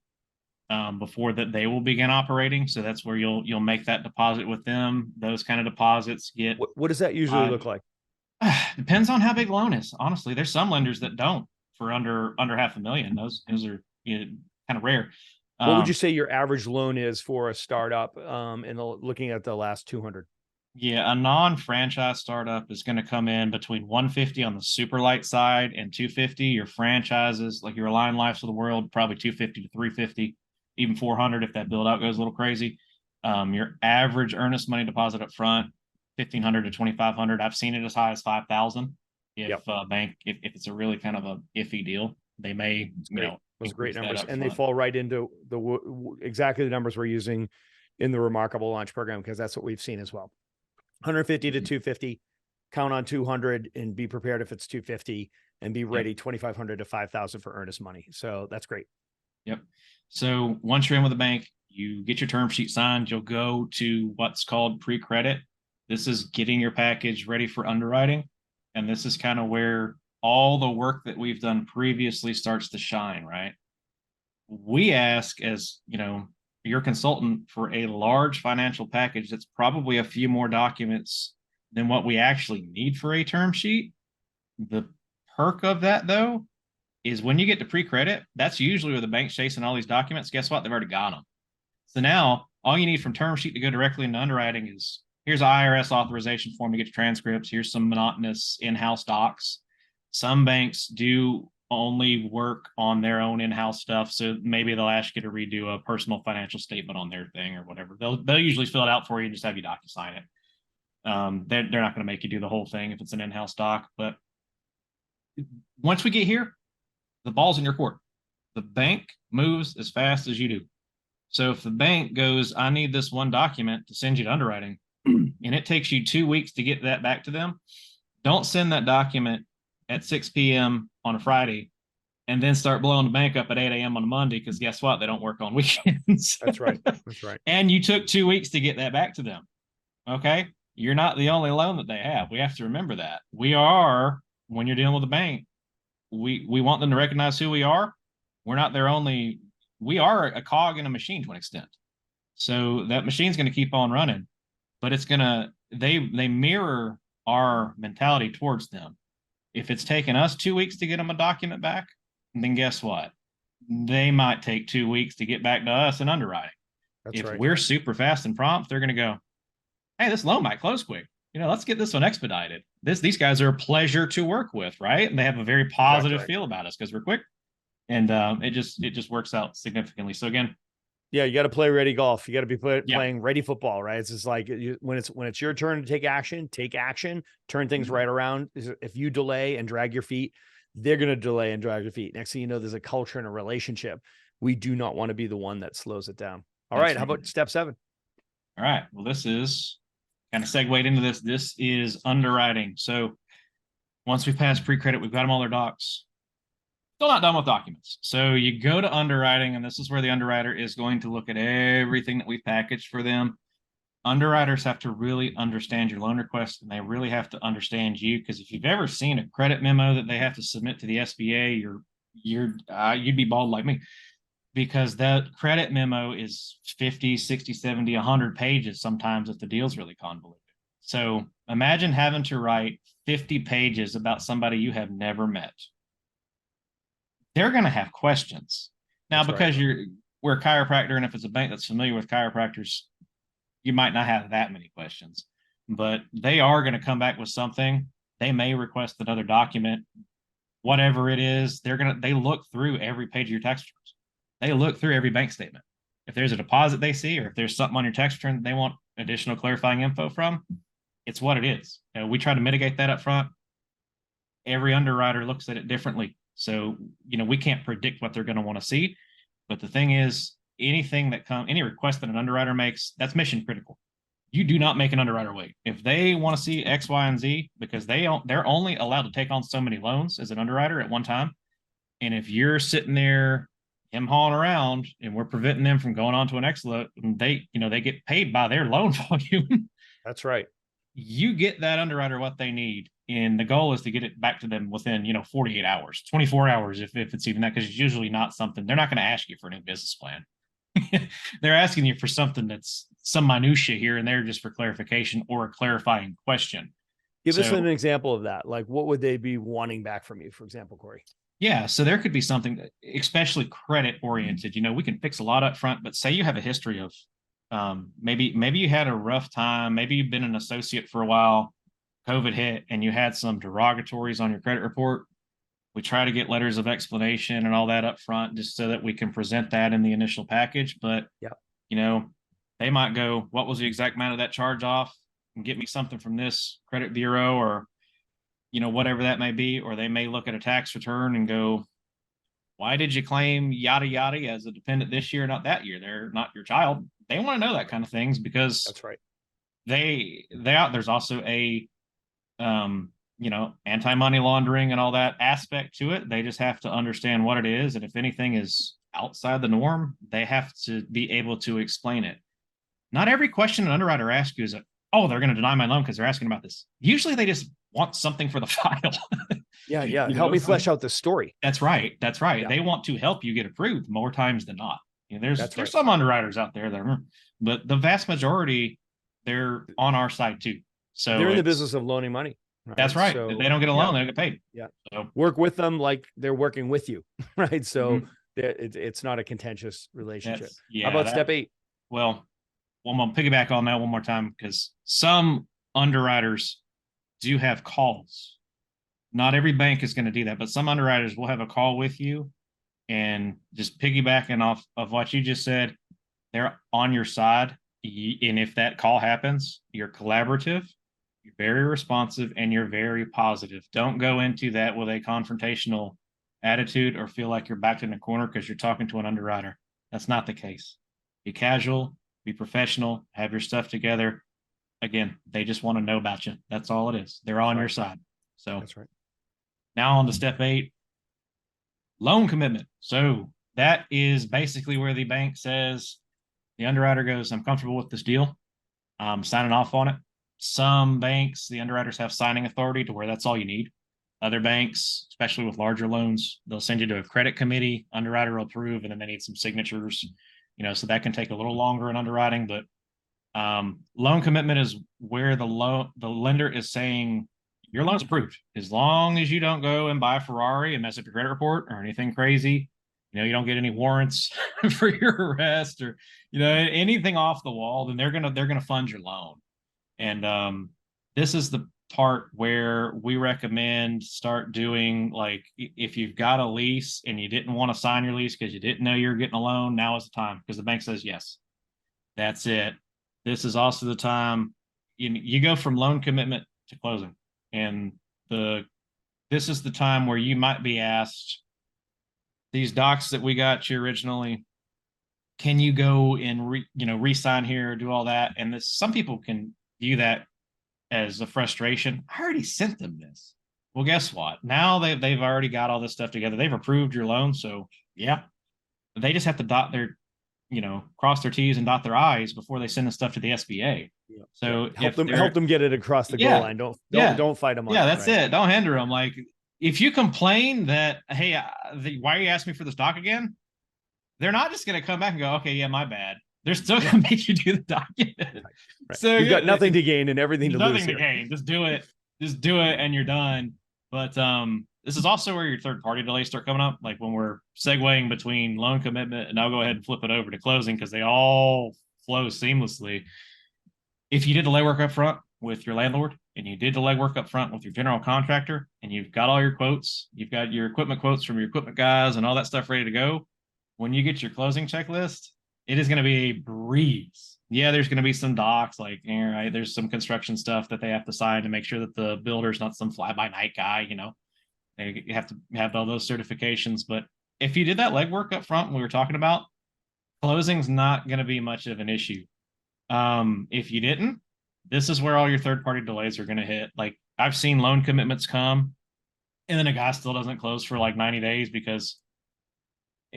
before that they will begin operating. So that's where you'll make that deposit with them. Those kind of deposits get. What does that usually look like? Depends on how big the loan is. Honestly, there's some lenders that don't for under $500,000. Those are kind of rare. What would you say your average loan is for a startup looking at the last 200? Yeah, a non-franchise startup is going to come in between 150 on the super light side and 250. Your franchises, like your Align Lives of the world, probably 250 to 350, even 400 if that build out goes a little crazy. Your average earnest money deposit up front, 1,500 to 2,500. I've seen it as high as 5,000. If bank, if it's a really kind of a iffy deal, they may, those great numbers, and they fall right into exactly the numbers we're using in the Remarkable Launch program, because that's what we've seen as well. 150 to 250, count on 200 and be prepared if it's 250, and be ready 2,500 to 5,000 for earnest money. So that's great. Yep. So once you're in with the bank, you get your term sheet signed, you'll go to what's called pre-credit. This is getting your package ready for underwriting. And this is kind of where all the work that we've done previously starts to shine, right? We ask, as your consultant, for a large financial package that's probably a few more documents than what we actually need for a term sheet. The perk of that, though, is when you get to pre-credit, that's usually where the bank's chasing all these documents. Guess what? They've already got them. So now all you need from term sheet to go directly into underwriting is, here's an IRS authorization form to get your transcripts. Here's some monotonous in-house docs. Some banks do only work on their own in-house stuff. So maybe they'll ask you to redo a personal financial statement on their thing or whatever. They'll usually fill it out for you and just have you DocuSign it. They're not going to make you do the whole thing if it's an in-house doc. But once we get here, the ball's in your court. The bank moves as fast as you do. So if the bank goes, I need this one document to send you to underwriting, and it takes you 2 weeks to get that back to them, don't send that document at 6 p.m. on a Friday and then start blowing the bank up at 8 a.m. on a Monday, because guess what? They don't work on weekends. That's right. That's right. And you took 2 weeks to get that back to them. Okay. You're not the only loan that they have. We have to remember that. We are, when you're dealing with a bank, we want them to recognize who we are. We're not their only, we are a cog in a machine to an extent. So that machine's going to keep on running, but it's going to, they mirror our mentality towards them. If it's taken us 2 weeks to get them a document back, then guess what? They might take 2 weeks to get back to us in underwriting. That's if right. we're super fast and prompt, they're going to go, hey, this loan might close quick. Let's get this one expedited. These guys are a pleasure to work with, right? And they have a very positive feel about us because we're quick. And it just works out significantly. So again, yeah, you got to play ready golf. You got to be playing ready football, right? It's just like when it's your turn to take action, turn things right around. If you delay and drag your feet, they're going to delay and drag your feet. Next thing you know, there's a culture and a relationship. We do not want to be the one that slows it down. All right. How about step 7? All right. Well, this is kind of segued into this. This is underwriting. So once we've passed pre-credit, we've got them all their docs. Still not done with documents. So you go to underwriting, and this is where the underwriter is going to look at everything that we've packaged for them. Underwriters have to really understand your loan request, and they really have to understand you, because if you've ever seen a credit memo that they have to submit to the SBA, you'd be bald like me, because that credit memo is 50, 60, 70, 100 pages sometimes if the deal's really convoluted. So imagine having to write 50 pages about somebody you have never met. They're going to have questions. Now, because we're a chiropractor, and if it's a bank that's familiar with chiropractors, you might not have that many questions. but they are going to come back with something. They may request another document, whatever it is. They look through every page of your tax returns. They look through every bank statement. If there's a deposit they see, or if there's something on your tax return they want additional clarifying info from, it's what it is. We try to mitigate that up front. Every underwriter looks at it differently. So, we can't predict what they're going to want to see. But the thing is, any request that an underwriter makes, that's mission critical. You do not make an underwriter wait. If they want to see X, Y, and Z, because they're only allowed to take on so many loans as an underwriter at one time. And if you're sitting there hauling around and we're preventing them from going on to an X loan, they get paid by their loan volume. That's right. You get that underwriter what they need. And the goal is to get it back to them within, 48 hours, 24 hours, if it's even that, because it's usually not something, they're not going to ask you for a new business plan. They're asking you for something that's some minutia here and there just for clarification or a clarifying question. Give us an example of that. Like, what would they be wanting back from you, for example, Corey? Yeah, so there could be something, especially credit oriented. We can fix a lot up front, but say you have a history of maybe you had a rough time, maybe you've been an associate for a while, COVID hit, and you had some derogatories on your credit report. We try to get letters of explanation and all that up front just so that we can present that in the initial package. But, they might go, what was the exact amount of that charge off? And get me something from this credit bureau or, whatever that may be. Or they may look at a tax return and go, why did you claim yada, yada as a dependent this year, not that year? They're not your child. They want to know that kind of things because that's right. There's also a, anti-money laundering and all that aspect to it. They just have to understand what it is. And if anything is outside the norm, they have to be able to explain it. Not every question an underwriter asks you is, they're going to deny my loan because they're asking about this. Usually they just want something for the file. Yeah. Help me flesh out the story. That's right. Yeah. They want to help you get approved more times than not. There's some underwriters out there that but the vast majority, they're on our side too. So they're in the business of loaning money. Right? That's right. So, if they don't get a loan, they don't get paid. Yeah. So work with them like they're working with you. Right. So it's not a contentious relationship. How about step 8? Well, I'm going to piggyback on that one more time because some underwriters do have calls. Not every bank is going to do that, but some underwriters will have a call with you and just piggybacking off of what you just said, they're on your side. And if that call happens, you're collaborative, you're very responsive, and you're very positive. Don't go into that with a confrontational attitude or feel like you're backed in a corner because you're talking to an underwriter. That's not the case. Be casual, be professional, have your stuff together. Again, they just want to know about you. That's all it is. They're on your side. So that's right. Now on to step 8, loan commitment. So that is basically where the bank says, the underwriter goes, I'm comfortable with this deal. I'm signing off on it. Some banks, the underwriters have signing authority to where that's all you need. Other banks, especially with larger loans, they'll send you to a credit committee, underwriter will approve, and then they need some signatures, so that can take a little longer in underwriting. But loan commitment is where the lender is saying your loan's approved as long as you don't go and buy a Ferrari and mess up your credit report or anything crazy. You don't get any warrants for your arrest or anything off the wall. Then they're gonna fund your loan. And this is the part where we recommend start doing, like, if you've got a lease and you didn't want to sign your lease because you didn't know you were getting a loan, now is the time because the bank says yes. That's it. This is also the time you go from loan commitment to closing. And this is the time where you might be asked, these docs that we got you originally, can you go and re-sign here or do all that? And some people can view that as a frustration. I already sent them this. Well, guess what? Now they've already got all this stuff together. They've approved your loan. So yeah, they just have to cross their T's and dot their I's before they send the stuff to the SBA. Yeah. So help them get it across the goal line. Don't fight them on it. Yeah, that's it. Don't hinder them. Like, if you complain that, hey, why are you asking me for this doc again? They're not just going to come back and go, okay, yeah, my bad. They're still going to make you do the document. Right. So you've got nothing to gain and everything to lose. Nothing to gain. Just do it. And you're done. But this is also where your third party delays start coming up. Like when we're segueing between loan commitment, and I'll go ahead and flip it over to closing because they all flow seamlessly. If you did delay work up front, with your landlord and you did the legwork up front with your general contractor and you've got all your quotes, you've got your equipment quotes from your equipment guys and all that stuff ready to go, when you get your closing checklist, it is going to be a breeze. Yeah, there's going to be some docs, like, right, there's some construction stuff that they have to sign to make sure that the builder's not some fly-by-night guy, They have to have all those certifications. But if you did that legwork up front, we were talking about, closing's not going to be much of an issue. If you didn't, this is where all your third-party delays are going to hit. Like, I've seen loan commitments come, and then a guy still doesn't close for like 90 days because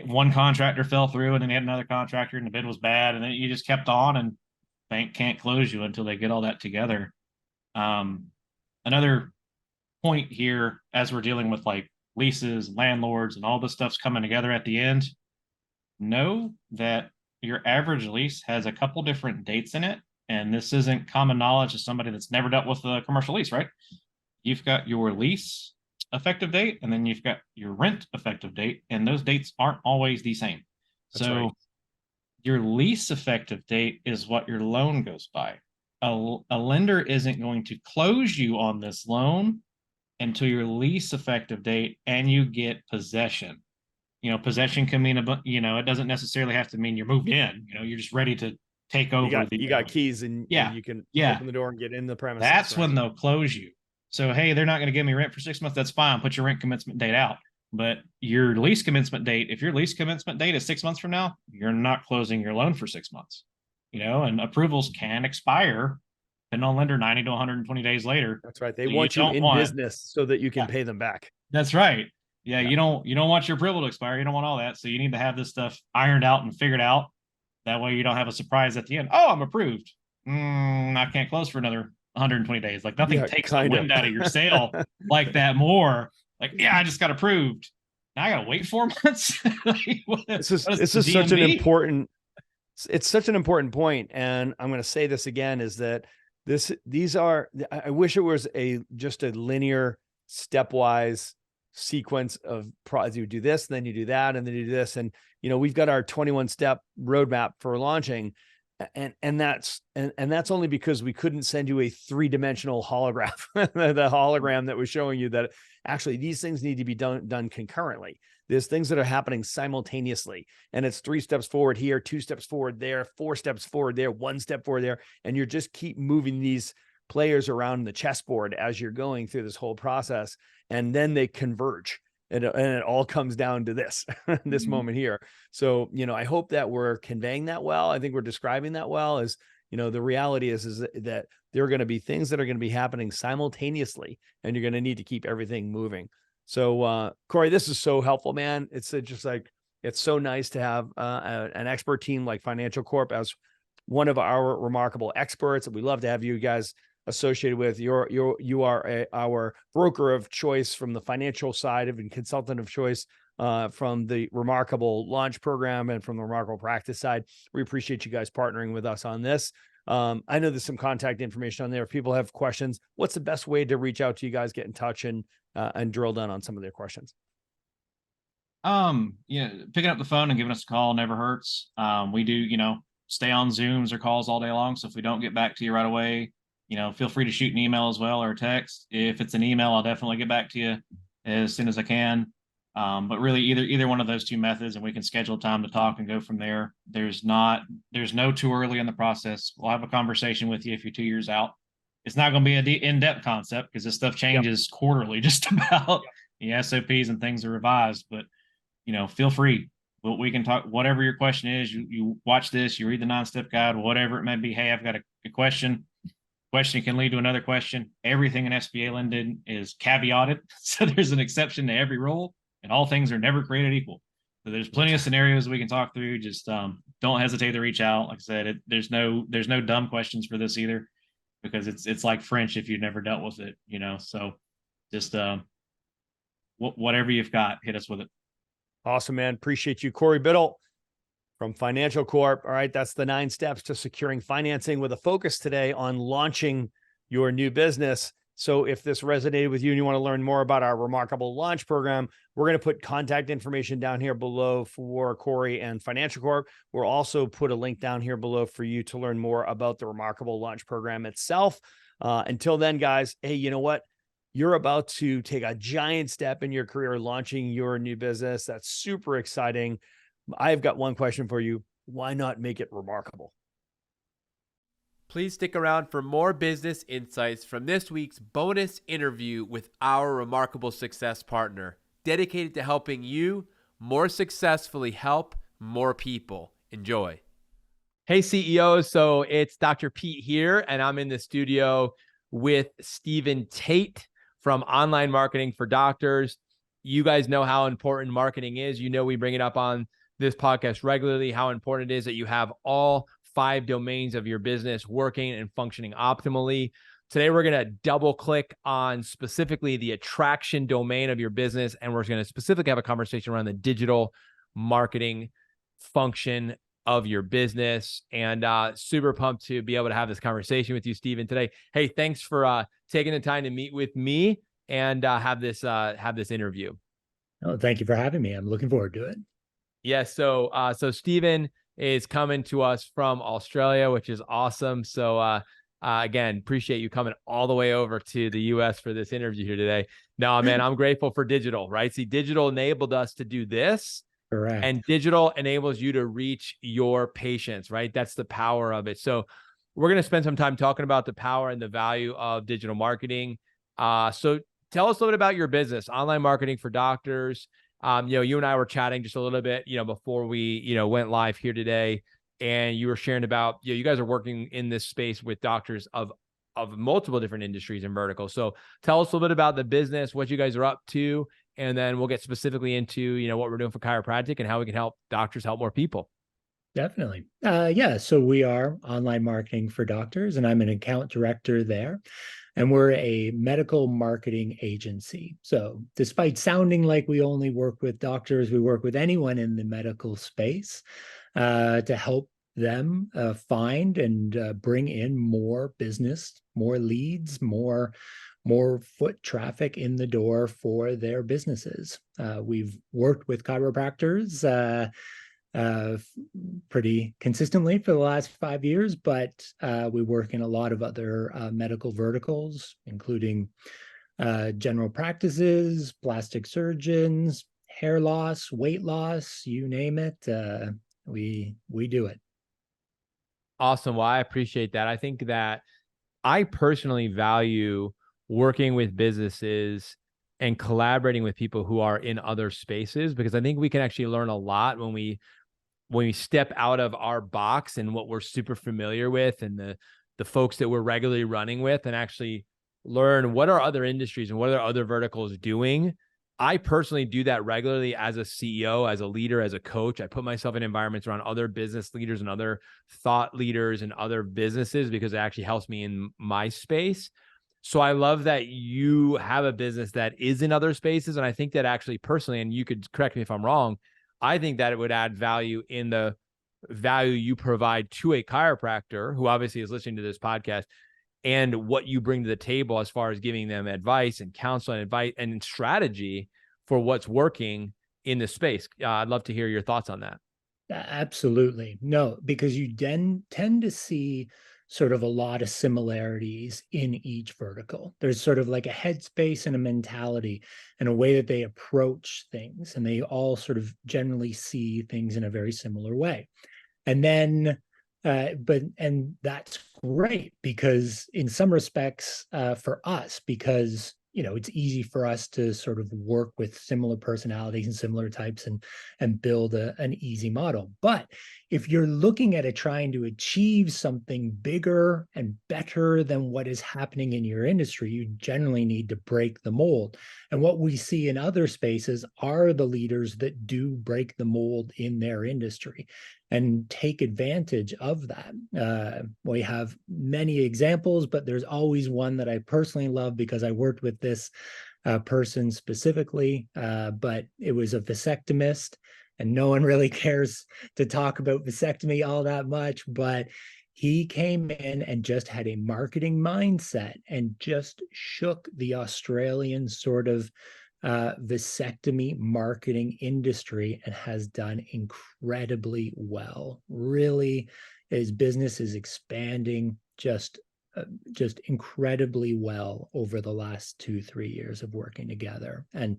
one contractor fell through and then he had another contractor and the bid was bad. And then you just kept on, and bank can't close you until they get all that together. Another point here, as we're dealing with like leases, landlords, and all this stuff's coming together at the end, know that your average lease has a couple different dates in it. And this isn't common knowledge to somebody that's never dealt with a commercial lease, right? You've got your lease effective date, and then you've got your rent effective date, and those dates aren't always the same. That's so right. Your lease effective date is what your loan goes by. A lender isn't going to close you on this loan until your lease effective date and you get possession. Possession can mean, it doesn't necessarily have to mean you're moved in. You're just ready to take over. You got keys and you can open the door and get in the premises. That's right when they'll close you. So, hey, they're not going to give me rent for 6 months. That's fine. Put your rent commencement date out. But your lease commencement date, if your lease commencement date is 6 months from now, you're not closing your loan for 6 months. And approvals can expire, depending on lender, 90 to 120 days later. That's right. They want you in business so that you can pay them back. That's right. Yeah, you don't want your approval to expire. You don't want all that. So you need to have this stuff ironed out and figured out. That way you don't have a surprise at the end. Oh, I'm approved. I can't close for another 120 days. Like, nothing takes the wind out of your sail like that more. Like, I just got approved. Now I got to wait 4 months. This is such an important, it's such an important point. And I'm going to say this again, is that I wish it was just a linear stepwise sequence of you do this, then you do that, and then you do this. And, we've got our 21-step roadmap for launching. And that's only because we couldn't send you a 3-dimensional holograph, the hologram that was showing you that actually these things need to be done concurrently. There's things that are happening simultaneously, and it's 3 steps forward here, 2 steps forward there, 4 steps forward there, 1 step forward there. And you're just keep moving these players around the chessboard as you're going through this whole process. And then they converge. And it all comes down to this, this moment here. So, I hope that we're conveying that well. I think we're describing that well. As the reality is that there are going to be things that are going to be happening simultaneously, and you're going to need to keep everything moving. So, Corey, this is so helpful, man. It's just like, it's so nice to have an expert team like FinancialCorp as one of our remarkable experts. We love to have you guys associated with. You are our broker of choice from the financial side of, and consultant of choice from the Remarkable Launch Program and from the Remarkable Practice side. We appreciate you guys partnering with us on this. I know there's some contact information on there. If people have questions, what's the best way to reach out to you guys, get in touch, and drill down on some of their questions? Picking up the phone and giving us a call never hurts. We do, stay on Zooms or calls all day long. So if we don't get back to you right away, feel free to shoot an email as well, or a text. If it's an email, I'll definitely get back to you as soon as I can. But really either one of those 2 methods, and we can schedule time to talk and go from there. There's no too early in the process. We'll have a conversation with you if you're 2 years out. It's not going to be an in-depth concept because this stuff changes quarterly, just about. The SOPs and things are revised, but feel free. We can talk whatever your question is. You watch this, you read the 9-step guide, whatever it may be. Hey, I've got a question. Question can lead to another question. Everything in SBA lending is caveated. So there's an exception to every rule, and all things are never created equal. So there's plenty of scenarios we can talk through. Just don't hesitate to reach out. Like I said, there's no dumb questions for this either, because it's like French if you've never dealt with it, so just whatever you've got, hit us with it. Awesome, man. Appreciate you. Corey Biddle from FinancialCorp. All right. That's the 9 steps to securing financing, with a focus today on launching your new business. So if this resonated with you and you want to learn more about our Remarkable Launch Program, we're going to put contact information down here below for Corey and FinancialCorp. We'll also put a link down here below for you to learn more about the Remarkable Launch Program itself. Until then, guys, hey, you know what? You're about to take a giant step in your career, launching your new business. That's super exciting. I've got one question for you. Why not make it remarkable? Please stick around for more business insights from this week's bonus interview with our remarkable success partner, dedicated to helping you more successfully help more people. Enjoy. Hey, CEOs. So it's Dr. Pete here, and I'm in the studio with Stephen Tait from Online Marketing for Doctors. You guys know how important marketing is. You know, we bring it up on this podcast regularly, how important it is that you have all 5 domains of your business working and functioning optimally. Today, we're going to double click on specifically the attraction domain of your business, and we're going to specifically have a conversation around the digital marketing function of your business. And super pumped to be able to have this conversation with you, Stephen, today. Hey, thanks for taking the time to meet with me and have this interview. Oh, thank you for having me. I'm looking forward to it. Yes. So Stephen is coming to us from Australia, which is awesome. So again, appreciate you coming all the way over to the US for this interview here today. No, man, I'm grateful for digital, right? See, digital enabled us to do this. Correct. And digital enables you to reach your patients, right? That's the power of it. So we're going to spend some time talking about the power and the value of digital marketing. So tell us a little bit about your business, Online Marketing for Doctors. You and I were chatting just a little bit, before we, went live here today, and you were sharing about, you guys are working in this space with doctors of multiple different industries and verticals. So tell us a little bit about the business, what you guys are up to, and then we'll get specifically into, what we're doing for chiropractic and how we can help doctors help more people. Definitely. So we are Online Marketing for Doctors, and I'm an account director there. And we're a medical marketing agency. So despite sounding like we only work with doctors, we work with anyone in the medical space to help them find and bring in more business, more leads, more foot traffic in the door for their businesses. We've worked with chiropractors pretty consistently for the last 5 years, but we work in a lot of other medical verticals, including general practices, plastic surgeons, hair loss, weight loss, you name it. We do it. Awesome. Well, I appreciate that. I think that I personally value working with businesses and collaborating with people who are in other spaces, because I think we can actually learn a lot when we step out of our box and what we're super familiar with and the folks that we're regularly running with, and actually learn what are other industries and what are other verticals doing. I personally do that regularly as a CEO, as a leader, as a coach. I put myself in environments around other business leaders and other thought leaders and other businesses, because it actually helps me in my space. So I love that you have a business that is in other spaces. And I think that actually personally, and you could correct me if I'm wrong, I think that it would add value in the value you provide to a chiropractor who obviously is listening to this podcast, and what you bring to the table as far as giving them advice and counsel and advice and strategy for what's working in the space. I'd love to hear your thoughts on that. Absolutely. No, because you then tend to see sort of a lot of similarities in each vertical. There's sort of like a headspace and a mentality and a way that they approach things, and they all sort of generally see things in a very similar way. And then, and that's great, because in some respects for us, because it's easy for us to sort of work with similar personalities and similar types and build an easy model. But if you're looking at trying to achieve something bigger and better than what is happening in your industry, you generally need to break the mold. And what we see in other spaces are the leaders that do break the mold in their industry and take advantage of that. We have many examples, but there's always one that I personally love because I worked with this person specifically, but it was a vasectomist, and no one really cares to talk about vasectomy all that much, but he came in and just had a marketing mindset and just shook the Australian sort of vasectomy marketing industry and has done incredibly well. Really, his business is expanding just just incredibly well over the last 2-3 years of working together. And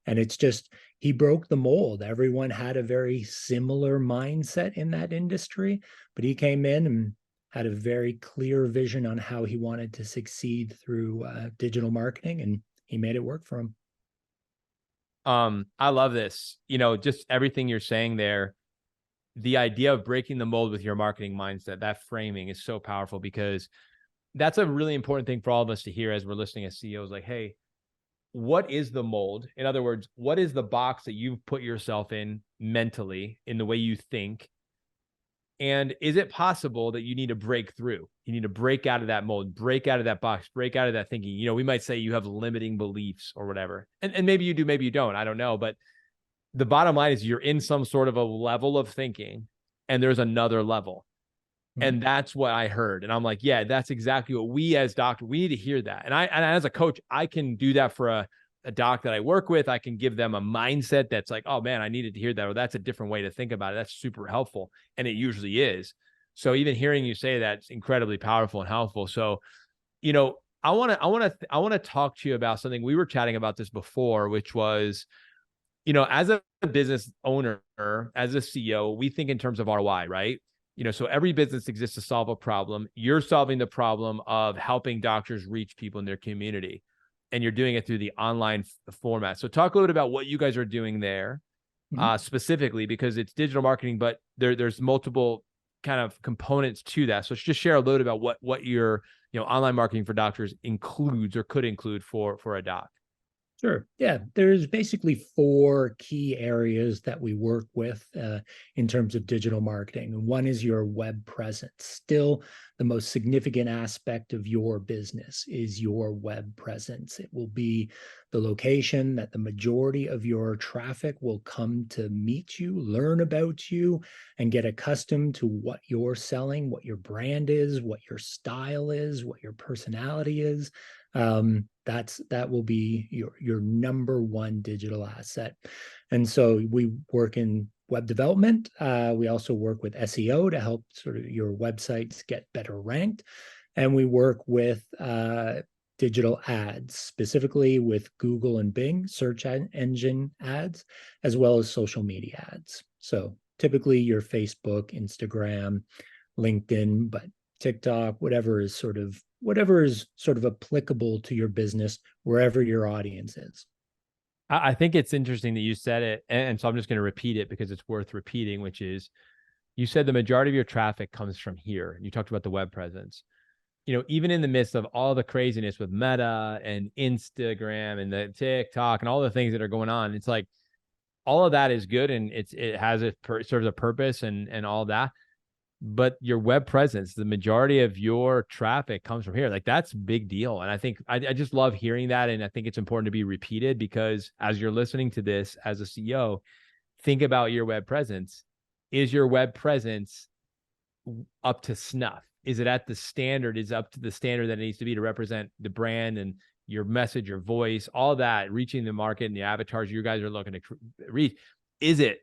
it's just, he broke the mold. Everyone had a very similar mindset in that industry, but he came in and had a very clear vision on how he wanted to succeed through digital marketing, and he made it work for him. I love this. Just everything you're saying there. The idea of breaking the mold with your marketing mindset, that framing is so powerful, because that's a really important thing for all of us to hear as we're listening as CEOs. Like, hey, what is the mold? In other words, what is the box that you've put yourself in mentally, in the way you think? And is it possible that you need to break through? You need to break out of that mold, break out of that box, break out of that thinking. We might say you have limiting beliefs or whatever. And maybe you do, maybe you don't. I don't know. But the bottom line is you're in some sort of a level of thinking, and there's another level. And that's what I heard. And I'm like, yeah, that's exactly what we as doctors, we need to hear that. And as a coach, I can do that for a doc that I work with. I can give them a mindset that's like, oh man, I needed to hear that. Or that's a different way to think about it. That's super helpful. And it usually is. So even hearing you say that's incredibly powerful and helpful. So, I want to talk to you about something. We were chatting about this before, which was, as a business owner, as a CEO, we think in terms of ROI, right? So every business exists to solve a problem. You're solving the problem of helping doctors reach people in their community, and you're doing it through the online format. So talk a little bit about what you guys are doing there, specifically, because it's digital marketing, but there's multiple kind of components to that. So just share a little about what your online marketing for doctors includes or could include for a doc. Sure. Yeah, there's basically 4 key areas that we work with in terms of digital marketing. And one is your web presence. Still, the most significant aspect of your business is your web presence. It will be the location that the majority of your traffic will come to meet you, learn about you, and get accustomed to what you're selling, what your brand is, what your style is, what your personality is. That will be your number one digital asset. And so we work in web development. We also work with SEO to help sort of your websites get better ranked. And we work with digital ads, specifically with Google and Bing search engine ads, as well as social media ads. So typically your Facebook, Instagram, LinkedIn, but TikTok, whatever is sort of applicable to your business, wherever your audience is. I think it's interesting that you said it. And so I'm just going to repeat it because it's worth repeating, which is, you said the majority of your traffic comes from here. And you talked about the web presence. Even in the midst of all the craziness with Meta and Instagram and the TikTok and all the things that are going on, it's like all of that is good, and it serves a purpose and all that. But your web presence, the majority of your traffic comes from here. Like, that's a big deal. And I think I just love hearing that. And I think it's important to be repeated, because as you're listening to this as a CEO, think about your web presence. Is your web presence up to snuff? Is it at the standard? Is it up to the standard that it needs to be to represent the brand and your message, your voice, all that, reaching the market and the avatars you guys are looking to reach? Is it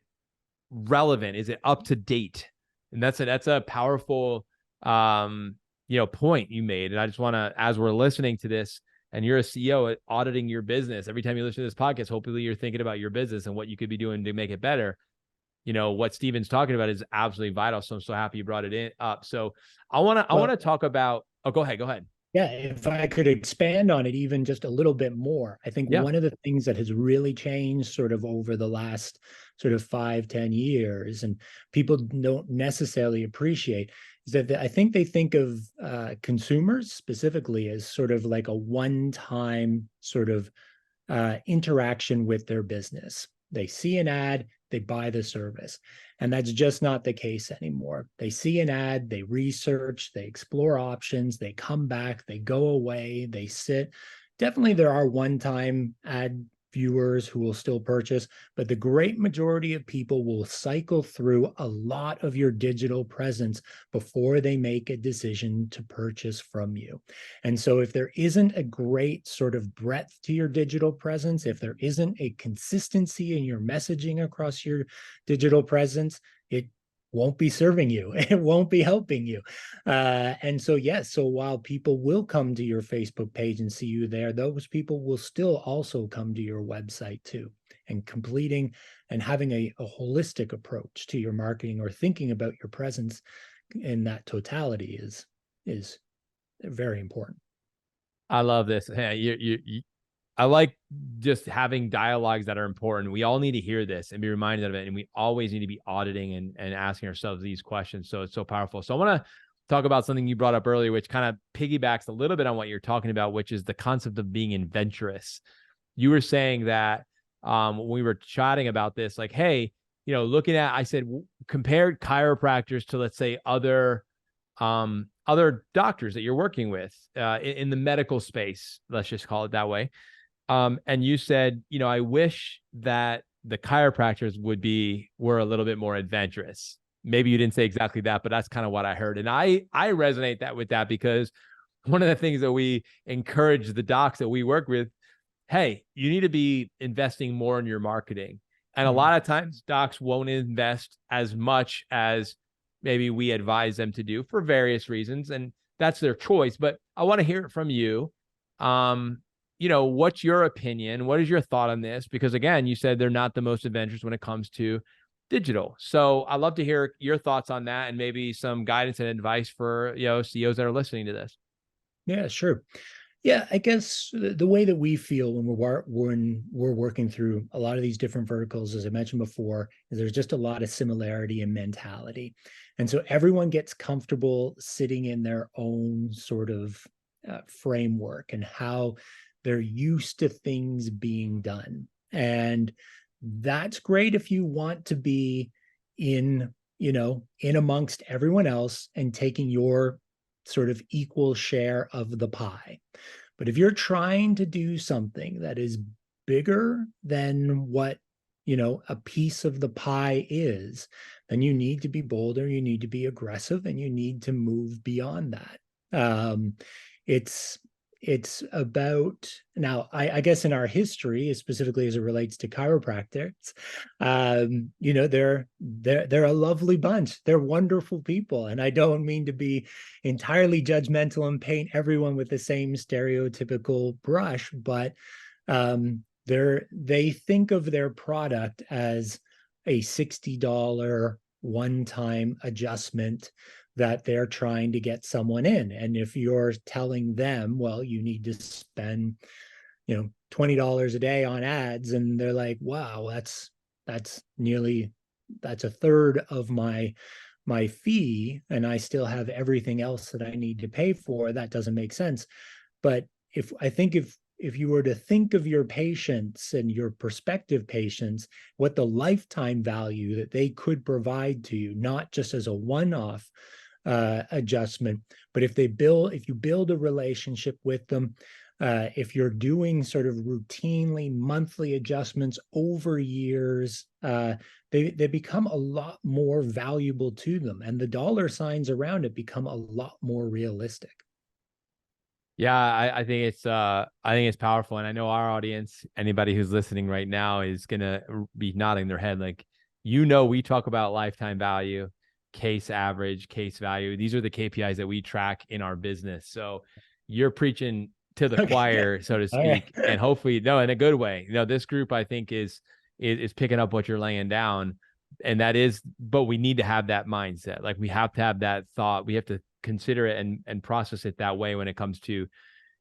relevant? Is it up to date? And that's a powerful, point you made. And I just want to, as we're listening to this, and you're a CEO auditing your business, every time you listen to this podcast, hopefully you're thinking about your business and what you could be doing to make it better. What Steven's talking about is absolutely vital. So I'm so happy you brought it up. So I want to talk about, go ahead. Yeah, if I could expand on it even just a little bit more, I think one of the things that has really changed sort of over the last sort of 5-10 years, and people don't necessarily appreciate, is that I think they think of consumers specifically as sort of like a one-time sort of interaction with their business. They see an ad, they buy the service. And that's just not the case anymore. They see an ad, they research, they explore options, they come back, they go away, they sit. Definitely there are one-time ad viewers who will still purchase, but the great majority of people will cycle through a lot of your digital presence before they make a decision to purchase from you. And so if there isn't a great sort of breadth to your digital presence, if there isn't a consistency in your messaging across your digital presence, won't be serving you. It won't be helping you. And so, yes, so while people will come to your Facebook page and see you there, those people will still also come to your website too. And completing and having a holistic approach to your marketing or thinking about your presence in that totality is very important. I love this. I like just having dialogues that are important. We all need to hear this and be reminded of it. And we always need to be auditing and asking ourselves these questions. So it's so powerful. So I want to talk about something you brought up earlier, which kind of piggybacks a little bit on what you're talking about, which is the concept of being adventurous. You were saying that when we were chatting about this, like, hey, looking at, I said, compared chiropractors to, let's say, other doctors that you're working with in the medical space, let's just call it that way. And you said, I wish that the chiropractors were a little bit more adventurous. Maybe you didn't say exactly that, but that's kind of what I heard. And I resonate with that because one of the things that we encourage the docs that we work with, hey, you need to be investing more in your marketing. And a lot of times docs won't invest as much as maybe we advise them to do for various reasons. And that's their choice. But I want to hear it from you. What's your opinion? What is your thought on this? Because again, you said they're not the most adventurous when it comes to digital. So I'd love to hear your thoughts on that and maybe some guidance and advice for, CEOs that are listening to this. Yeah, sure. Yeah, I guess the way that we feel when we're working through a lot of these different verticals, as I mentioned before, is there's just a lot of similarity in mentality. And so everyone gets comfortable sitting in their own sort of framework and how they're used to things being done. And that's great if you want to be in amongst everyone else and taking your sort of equal share of the pie. But if you're trying to do something that is bigger than what, a piece of the pie is, then you need to be bolder, you need to be aggressive, and you need to move beyond that. It's about, now, I guess in our history, specifically as it relates to chiropractors, they're a lovely bunch. They're wonderful people. And I don't mean to be entirely judgmental and paint everyone with the same stereotypical brush, but they think of their product as a $60 one-time adjustment that they're trying to get someone in. And if you're telling them, well, you need to spend, $20 a day on ads, and they're like, wow, that's a third of my fee, and I still have everything else that I need to pay for, that doesn't make sense. But if you were to think of your patients and your prospective patients, what the lifetime value that they could provide to you, not just as a one-off adjustment, but if you build a relationship with them, if you're doing sort of routinely monthly adjustments over years, they become a lot more valuable to them, and the dollar signs around it become a lot more realistic. Yeah, I think it's powerful. And I know our audience, anybody who's listening right now, is gonna be nodding their head like, we talk about lifetime value, case average, case value. These are the KPIs that we track in our business. So you're preaching to the choir, so to speak, right. And hopefully, in a good way. This group, I think, is picking up what you're laying down, and but we need to have that mindset. Like, we have to have that thought. We have to consider it and process it that way when it comes to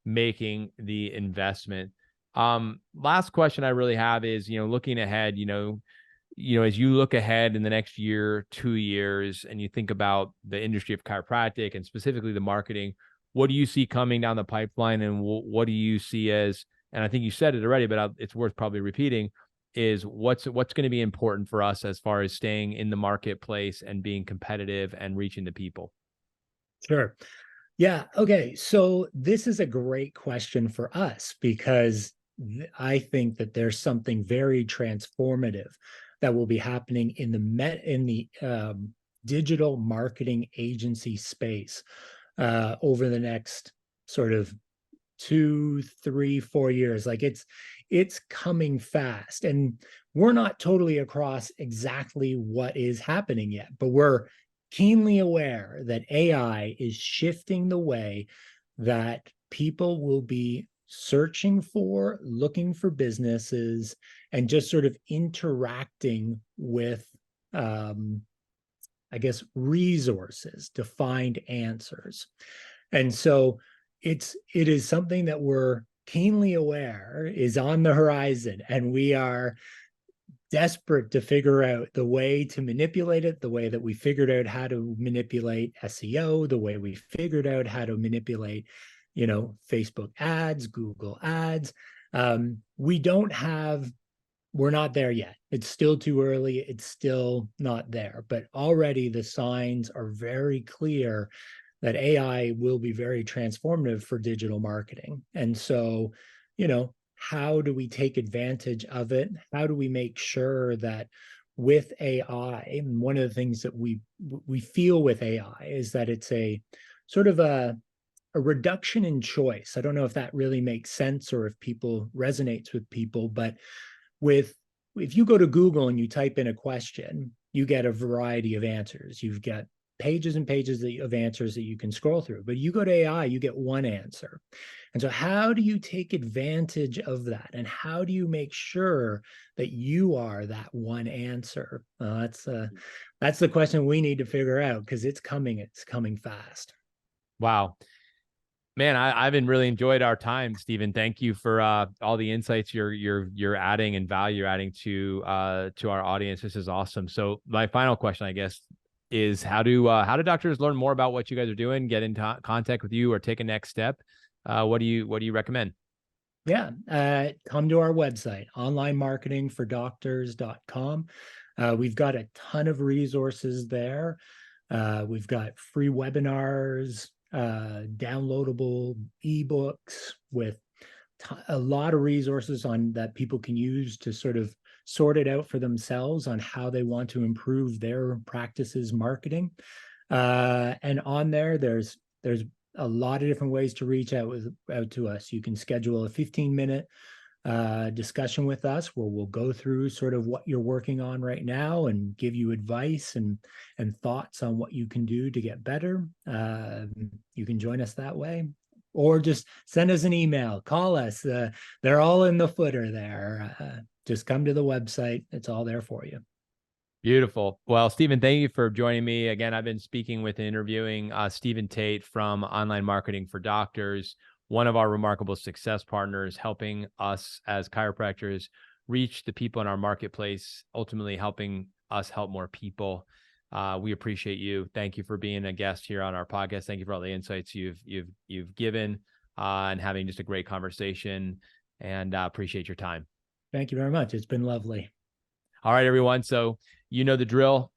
making the investment. Last question I really have is, looking ahead, as you look ahead in the next year, 2 years, and you think about the industry of chiropractic and specifically the marketing, what do you see coming down the pipeline, and what do you see as, and I think you said it already, but it's worth probably repeating, is what's going to be important for us as far as staying in the marketplace and being competitive and reaching the people? Sure. Yeah. Okay. So this is a great question for us because I think that there's something very transformative that will be happening in the digital marketing agency space over the next sort of 2, 3, 4 years. Like it's coming fast. And we're not totally across exactly what is happening yet, but we're keenly aware that AI is shifting the way that people will be searching for, looking for businesses, and just sort of interacting with, I guess, resources to find answers. And so it is something that we're keenly aware is on the horizon, and we are desperate to figure out the way to manipulate it, the way that we figured out how to manipulate SEO, the way we figured out how to manipulate, Facebook ads, Google ads. We're not there yet. It's still too early. It's still not there, but already the signs are very clear that AI will be very transformative for digital marketing. And so, how do we take advantage of it? How do we make sure that with AI, and one of the things that we feel with AI is that it's a sort of a reduction in choice. I don't know if that really makes sense or if people resonates with people, but if you go to Google and you type in a question, you get a variety of answers. You've got pages and pages of answers that you can scroll through, but you go to AI, you get one answer. And so how do you take advantage of that? And how do you make sure that you are that one answer? That's the question we need to figure out, because it's coming fast. Wow. Man, I've been really enjoyed our time, Stephen. Thank you for all the insights you're adding and value adding to our audience. This is awesome. So my final question, I guess, is how do doctors learn more about what you guys are doing, get in contact with you, or take a next step? What do you recommend? Yeah, come to our website, onlinemarketingfordoctors.com. We've got a ton of resources there. We've got free webinars, downloadable ebooks with a lot of resources on that people can use to sort of sort it out for themselves on how they want to improve their practices marketing. And on there's a lot of different ways to reach out to us. You can schedule a 15-minute discussion with us where we'll go through sort of what you're working on right now and give you advice and thoughts on what you can do to get better. You can join us that way, or just send us an email, call us. They're all in the footer there. Just come to the website. It's all there for you. Beautiful. Well, Stephen, thank you for joining me. Again, I've been speaking with and interviewing Stephen Tait from Online Marketing for Doctors, one of our remarkable success partners, helping us as chiropractors reach the people in our marketplace, ultimately helping us help more people. We appreciate you. Thank you for being a guest here on our podcast. Thank you for all the insights you've given and having just a great conversation, and appreciate your time. Thank you very much. It's been lovely. All right, everyone. So you know the drill.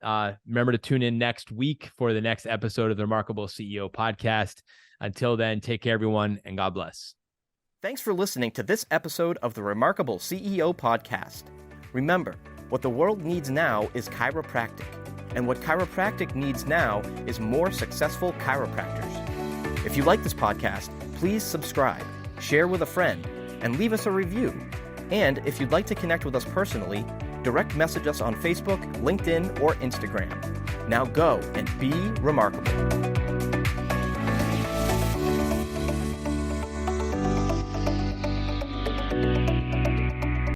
Remember to tune in next week for the next episode of the Remarkable CEO podcast. Until then, take care, everyone, and God bless. Thanks for listening to this episode of the Remarkable CEO podcast. Remember, what the world needs now is chiropractic, and what chiropractic needs now is more successful chiropractors. If you like this podcast, please subscribe, share with a friend, and leave us a review. And if you'd like to connect with us personally, direct message us on Facebook, LinkedIn, or Instagram. Now go and be remarkable.